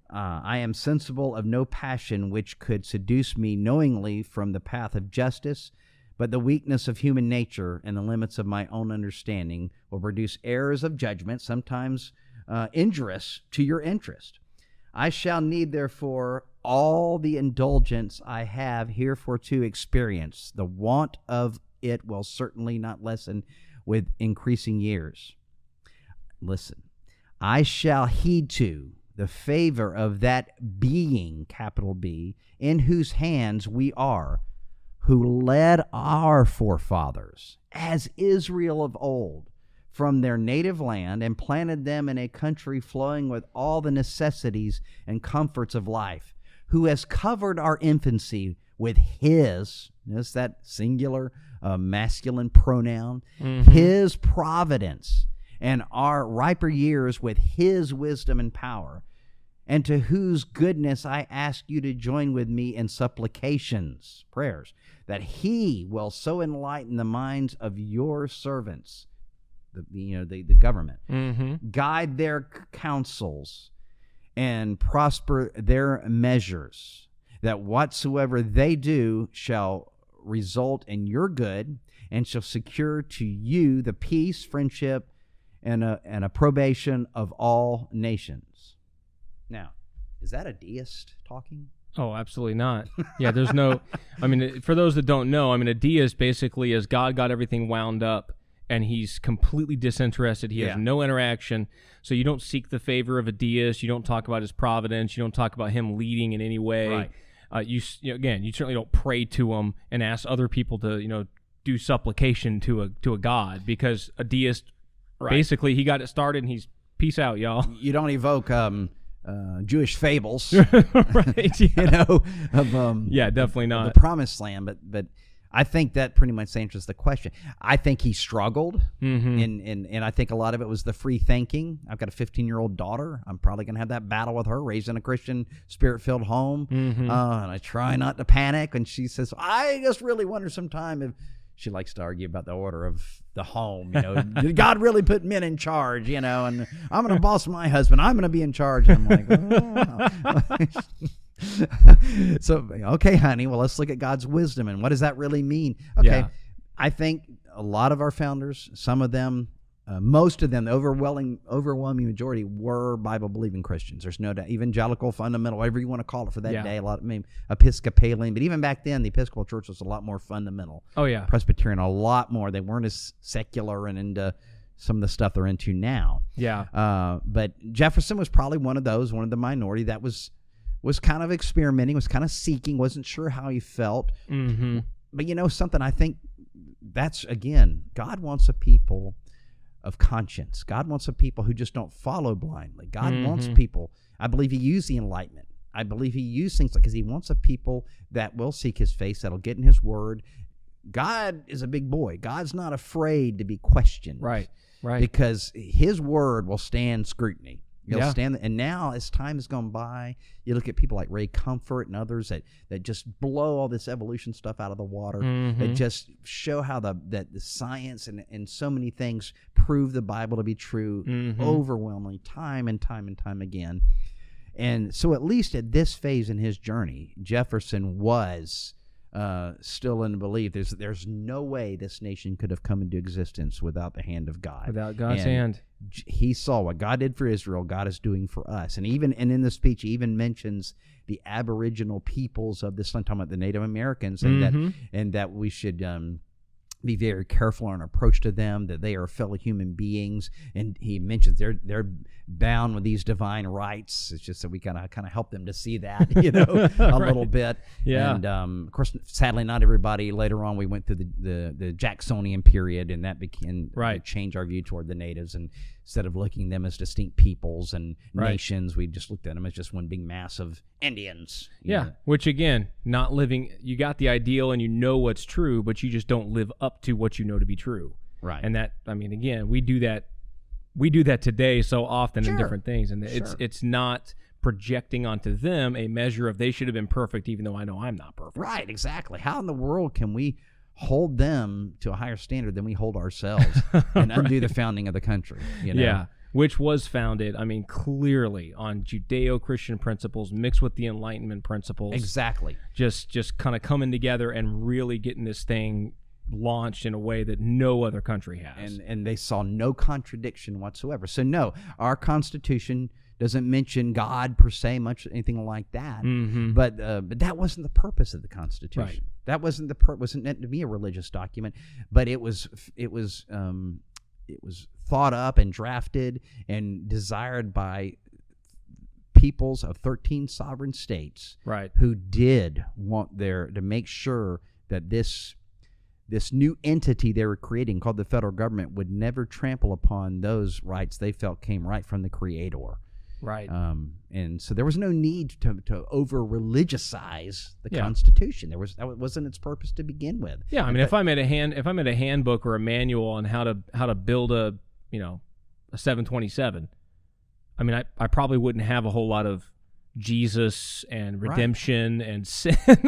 I am sensible of no passion which could seduce me knowingly from the path of justice, but the weakness of human nature and the limits of my own understanding will produce errors of judgment, sometimes injurious to your interest. I shall need, therefore, all the indulgence I have hereforto experienced. The want of it will certainly not lessen with increasing years. Listen, I shall heed to the favor of that being, capital B, in whose hands we are, who led our forefathers, as Israel of old, from their native land and planted them in a country flowing with all the necessities and comforts of life, who has covered our infancy with his, notice that singular masculine pronoun, his providence, and our riper years with his wisdom and power, and to whose goodness I ask you to join with me in supplications, prayers, that he will so enlighten the minds of your servants, the government, guide their counsels, and prosper their measures, that whatsoever they do shall result in your good, and shall secure to you the peace, friendship, and approbation of all nations. Now, is that a deist talking? Oh, absolutely not. Yeah, there's no, for those that don't know, a deist basically is God got everything wound up and he's completely disinterested. He has no interaction. So you don't seek the favor of a deist. You don't talk about his providence. You don't talk about him leading in any way. Right. You certainly don't pray to him and ask other people to, do supplication to a god, because a deist, basically, he got it started and he's peace out, y'all. You don't evoke Jewish fables, right? Yeah. Definitely not the promised land, but I think that pretty much answers the question. I think he struggled, and I think a lot of it was the free thinking. I've got a 15-year-old daughter. I'm probably going to have that battle with her, raised in a Christian, spirit-filled home, and I try not to panic. And she says, I just really wonder sometime if she likes to argue about the order of the home. Did God really put men in charge? And I'm going to boss my husband. I'm going to be in charge. And I'm like, oh. So, okay, honey, well, let's look at God's wisdom and what does that really mean? Okay, yeah. I think a lot of our founders, some of them, most of them, the overwhelming majority were Bible-believing Christians. There's no doubt. Evangelical, fundamental, whatever you want to call it for that day. A lot, Episcopalian, but even back then, the Episcopal Church was a lot more fundamental. Oh yeah, Presbyterian, a lot more. They weren't as secular and into some of the stuff they're into now. Yeah. But Jefferson was probably one of the minority that was kind of experimenting, was kind of seeking, wasn't sure how he felt. But something, I think that's, again, God wants a people of conscience. God wants a people who just don't follow blindly. God wants people. I believe he used the Enlightenment. I believe he used things because he wants a people that will seek his face, that'll get in his word. God is a big boy. God's not afraid to be questioned. Right. Because his word will stand scrutiny. You'll stand. And now, as time has gone by, you look at people like Ray Comfort and others that just blow all this evolution stuff out of the water. That just show how that the science and so many things prove the Bible to be true overwhelmingly, time and time and time again. And so, at least at this phase in his journey, Jefferson was still in belief. There's no way this nation could have come into existence without the hand of God. Without God's hand. He saw what God did for Israel, God is doing for us. And in the speech, he even mentions the Aboriginal peoples of this land, talking about the Native Americans, and that we should be very careful in our approach to them, that they are fellow human beings. And he mentions they're bound with these divine rights. It's just that we kind of help them to see that, a little bit. Yeah. And of course, sadly, not everybody. Later on, we went through the Jacksonian period, and that began to change our view toward the natives. And instead of looking at them as distinct peoples and nations, we just looked at them as just one big mass of Indians. Yeah, which again, not living, you got the ideal and you know what's true, but you just don't live up to what you know to be true. Right. And that, I mean, again, we do that today so often in different things. And it's not projecting onto them a measure of they should have been perfect, even though I know I'm not perfect. Right, exactly. How in the world can we hold them to a higher standard than we hold ourselves and undo the founding of the country? Yeah, which was founded, I mean, clearly on Judeo-Christian principles mixed with the Enlightenment principles. Exactly. Just kind of coming together and really getting this thing launched in a way that no other country has. And they saw no contradiction whatsoever. So no, our Constitution doesn't mention God per se, much anything like that. But that wasn't the purpose of the Constitution. Right. That wasn't the purpose. Wasn't meant to be a religious document, but it was thought up and drafted and desired by peoples of 13 sovereign states, who did want to make sure that this new entity they were creating, called the federal government, would never trample upon those rights they felt came right from the Creator. Right. And so there was no need to over-religiousize the Constitution. That wasn't its purpose to begin with. Yeah, I mean, if I made a handbook or a manual on how to build a 727, I mean, I probably wouldn't have a whole lot of Jesus and redemption and sin. That's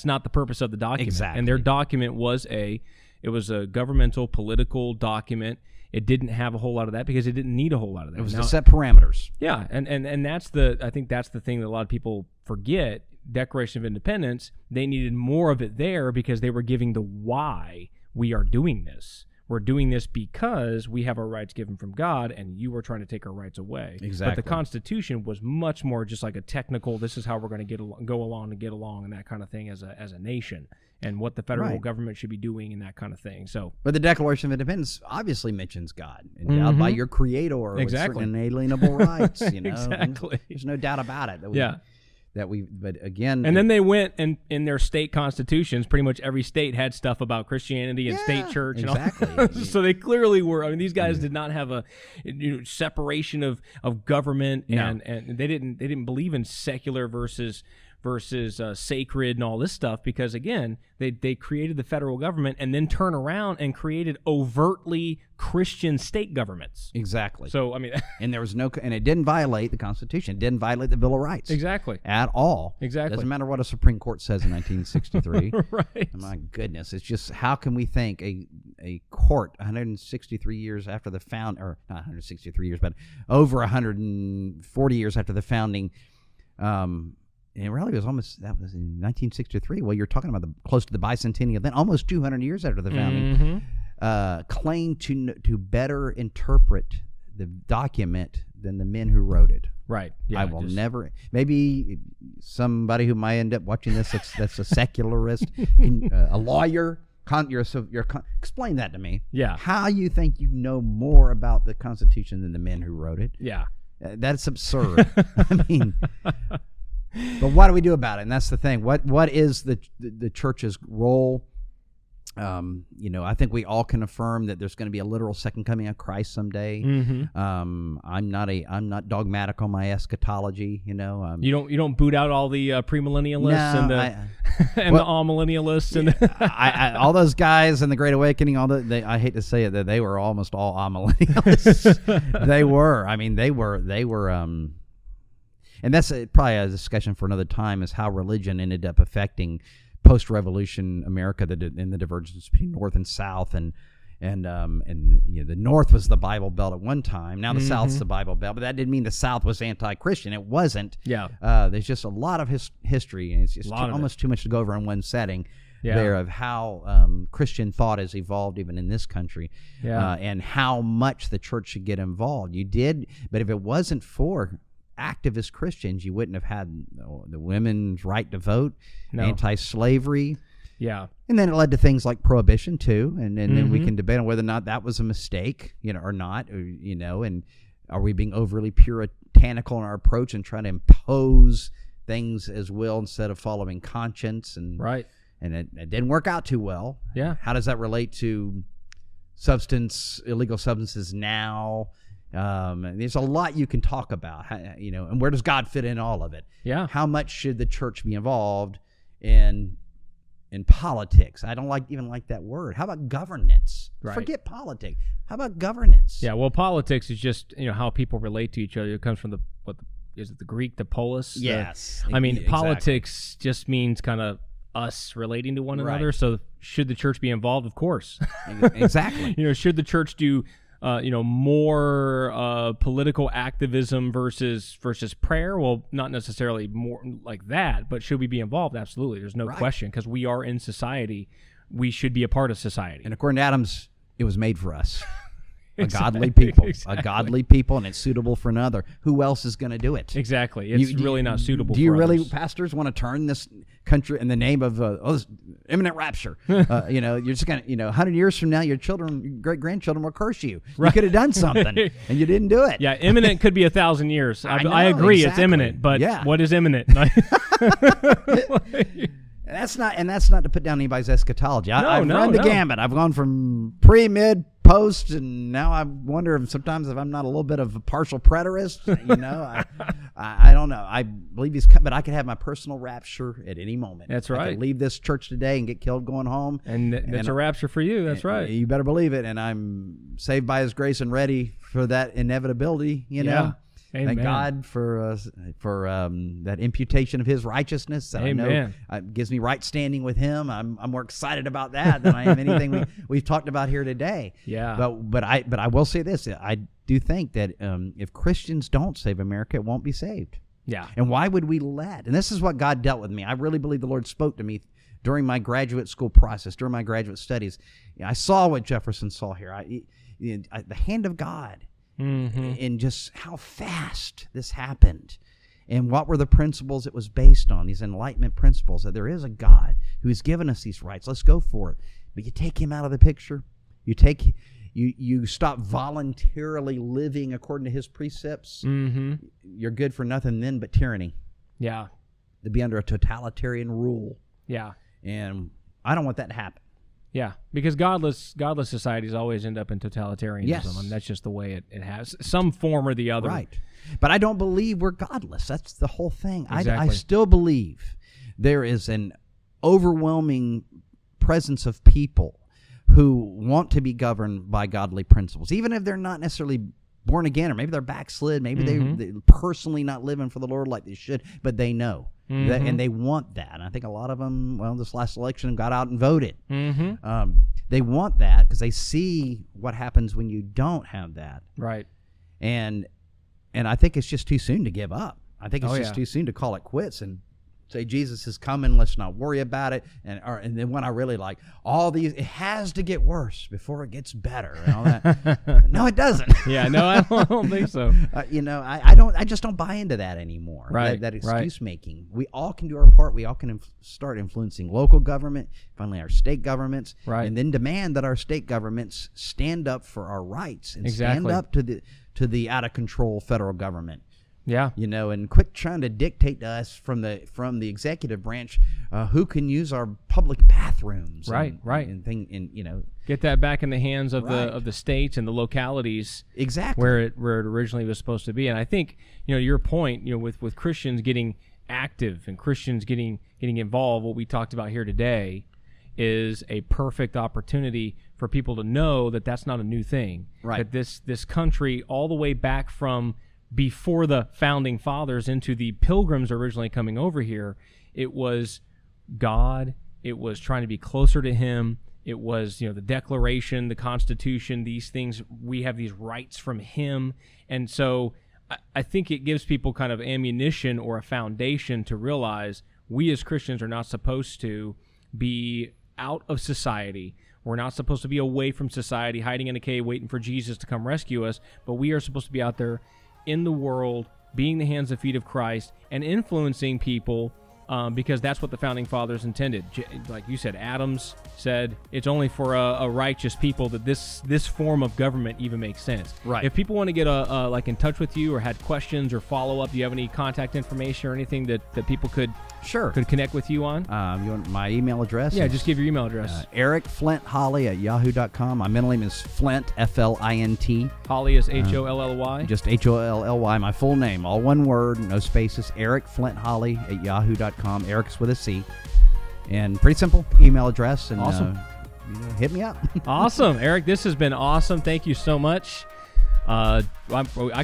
not the purpose of the document. Exactly. And their document was a governmental political document. It didn't have a whole lot of that because it didn't need a whole lot of that. It was to set parameters. Yeah, and I think that's the thing that a lot of people forget. Declaration of Independence, they needed more of it there because they were giving the why we are doing this. We're doing this because we have our rights given from God, and you are trying to take our rights away. Exactly. But the Constitution was much more just like a technical, this is how we're going to go along and that kind of thing as a nation, and what the federal government should be doing and that kind of thing. So, but the Declaration of Independence obviously mentions God, endowed by your Creator with certain inalienable rights. Exactly. There's no doubt about it. But again, and then they went and in their state constitutions, pretty much every state had stuff about Christianity and state church. Exactly. And all. So they clearly were. I mean, these guys did not have a separation of government, and they didn't believe in secular versus sacred and all this stuff, because again, they created the federal government and then turn around and created overtly Christian state governments. Exactly. So I mean, and there was and it didn't violate the Constitution. It didn't violate the Bill of Rights. Exactly. At all. Exactly. Doesn't matter what a Supreme Court says in 1963. Right. My goodness, it's just, how can we think a court 163 years after the or not 163 years, but over 140 years after the founding. And really, that was in 1963. Well, you're talking about close to the bicentennial, then almost 200 years after the founding, claimed to better interpret the document than the men who wrote it. Right. Yeah, I will never. Maybe somebody who might end up watching this that's a secularist, a lawyer. Explain that to me. Yeah. How you think you know more about the Constitution than the men who wrote it? Yeah. That's absurd. I mean. But what do we do about it? And that's the thing. What is the church's role? I think we all can affirm that there's going to be a literal second coming of Christ someday. I'm not dogmatic on my eschatology. You don't boot out all the premillennialists and the amillennialists and all those guys in the Great Awakening. I hate to say it, that they were almost all amillennialists. They were. I mean, they were. And that's probably a discussion for another time, is how religion ended up affecting post-revolution America, and the divergence between North and South, and the North was the Bible Belt at one time. Now the South's the Bible Belt, but that didn't mean the South was anti-Christian. It wasn't. Yeah. There's just a lot of history, and it's just almost too much to go over in one setting. There of how Christian thought has evolved even in this country, and how much the church should get involved. But if it wasn't for activist Christians, you wouldn't have had the women's right to vote, anti-slavery. Yeah. And then it led to things like prohibition too, and then we can debate on whether or not that was a mistake, or not, and are we being overly puritanical in our approach and trying to impose things as will instead of following conscience, and it didn't work out too well. Yeah. How does that relate to illegal substances now? There's a lot you can talk about, and where does God fit in all of it? Yeah. How much should the church be involved in politics? I don't even like that word. How about governance? Right. Forget politics. How about governance? Yeah. Well, politics is just how people relate to each other. It comes from the Greek, the polis? Yes. Exactly. Exactly. Politics just means kind of us relating to one another. So should the church be involved? Of course. Exactly. Should the church do more political activism versus prayer? Well, not necessarily more like that, but should we be involved? Absolutely. There's no question, because we are in society. We should be a part of society. And according to Adams, it was made for us. A godly people, and it's suitable for another. Who else is going to do it? Exactly. It's really not suitable for Do you really, others. pastors, want to turn this country in the name of this imminent rapture? You're just going to, 100 years from now, your children, great-grandchildren will curse you. You could have done something, and you didn't do it. Yeah, imminent could be 1,000 years. I agree, exactly. It's imminent, but what is imminent? That's not to put down anybody's eschatology. I've run the gambit. I've gone from pre, mid, post, and now I wonder if I'm not a little bit of a partial preterist. I don't know. I believe he's coming, but I could have my personal rapture at any moment. That's right. I could leave this church today and get killed going home. And that's a rapture for you. That's right. You better believe it. And I'm saved by his grace and ready for that inevitability, Yeah. Amen. Thank God for that imputation of his righteousness. Amen. I know gives me right standing with him. I'm more excited about that than I am anything we've talked about here today. Yeah. But I will say this. I do think that if Christians don't save America, it won't be saved. Yeah. And why would we let? And this is what God dealt with me. I really believe the Lord spoke to me during my graduate school process, during my graduate studies. I saw what Jefferson saw here. The hand of God. And just how fast this happened, and what were the principles it was based on, these Enlightenment principles, that there is a God who has given us these rights. Let's go for it. But you take him out of the picture. You stop voluntarily living according to his precepts. You're good for nothing then but tyranny. Yeah. To be under a totalitarian rule. Yeah. And I don't want that to happen. Yeah, because godless societies always end up in totalitarianism. Yes. And that's just the way it has some form or the other. Right. But I don't believe we're godless. That's the whole thing. Exactly. I still believe there is an overwhelming presence of people who want to be governed by godly principles, even if they're not necessarily born again, or maybe they're backslid, maybe they're personally not living for the Lord like they should, but they know. And they want that. And I think a lot of them, this last election, got out and voted. They want that because they see what happens when you don't have that. Right. And I think it's just too soon to give up. I think it's just too soon to call it quits and say Jesus is coming. Let's not worry about it. And then when I really like all these, it has to get worse before it gets better and all that. No, it doesn't. Yeah, no, I don't think so. I just don't buy into that anymore. Right. That excuse making. We all can do our part. We all can start influencing local government, finally our state governments, and then demand that our state governments stand up for our rights and stand up to the out of control federal government. Yeah. And quit trying to dictate to us from the executive branch who can use our public bathrooms. Right. And get that back in the hands of Right. the states and the localities. Exactly. Where it originally was supposed to be. And I think, your point, with Christians getting active and Christians getting involved, what we talked about here today is a perfect opportunity for people to know that that's not a new thing. Right. That this country, all the way back from before the founding fathers into the pilgrims originally coming over here, it was God. It was trying to be closer to him. It was, the Declaration, the Constitution, these things. We have these rights from him. And so I think it gives people kind of ammunition or a foundation to realize we as Christians are not supposed to be out of society. We're not supposed to be away from society, hiding in a cave, waiting for Jesus to come rescue us. But we are supposed to be out there in the world, being the hands and feet of Christ and influencing people, because that's what the founding fathers intended. Like you said, Adams said it's only for a righteous people that this form of government even makes sense. Right. If people want to get like in touch with you or had questions or follow up, do you have any contact information or anything that people could connect with you on? You want my email address? Yeah, just give your email address. EricFlintHolly@yahoo.com. My middle name is Flint, Flint. Holly is Holly. Just Hollly. My full name, all one word, no spaces. EricFlintHolly@yahoo.com. Eric's with a C. And pretty simple email address. And awesome. Hit me up. Awesome, Eric. This has been awesome. Thank you so much. I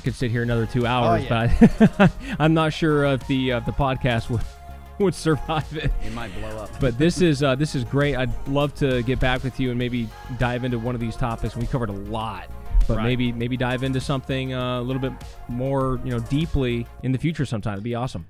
could sit here another 2 hours, but I'm not sure if the podcast would survive it. It might blow up. But this is great. I'd love to get back with you and maybe dive into one of these topics. We covered a lot, but Right. maybe dive into something a little bit more, deeply in the future sometime. It'd be awesome.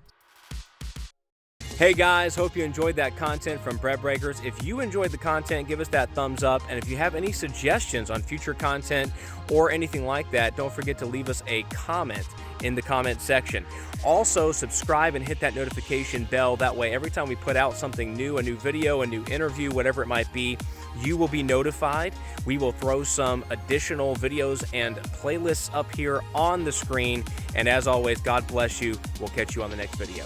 Hey guys, hope you enjoyed that content from Bread Breakers. If you enjoyed the content, give us that thumbs up. And if you have any suggestions on future content or anything like that, don't forget to leave us a comment in the comment section. Also, subscribe and hit that notification bell. That way, every time we put out something new, a new video, a new interview, whatever it might be, you will be notified. We will throw some additional videos and playlists up here on the screen. And as always, God bless you. We'll catch you on the next video.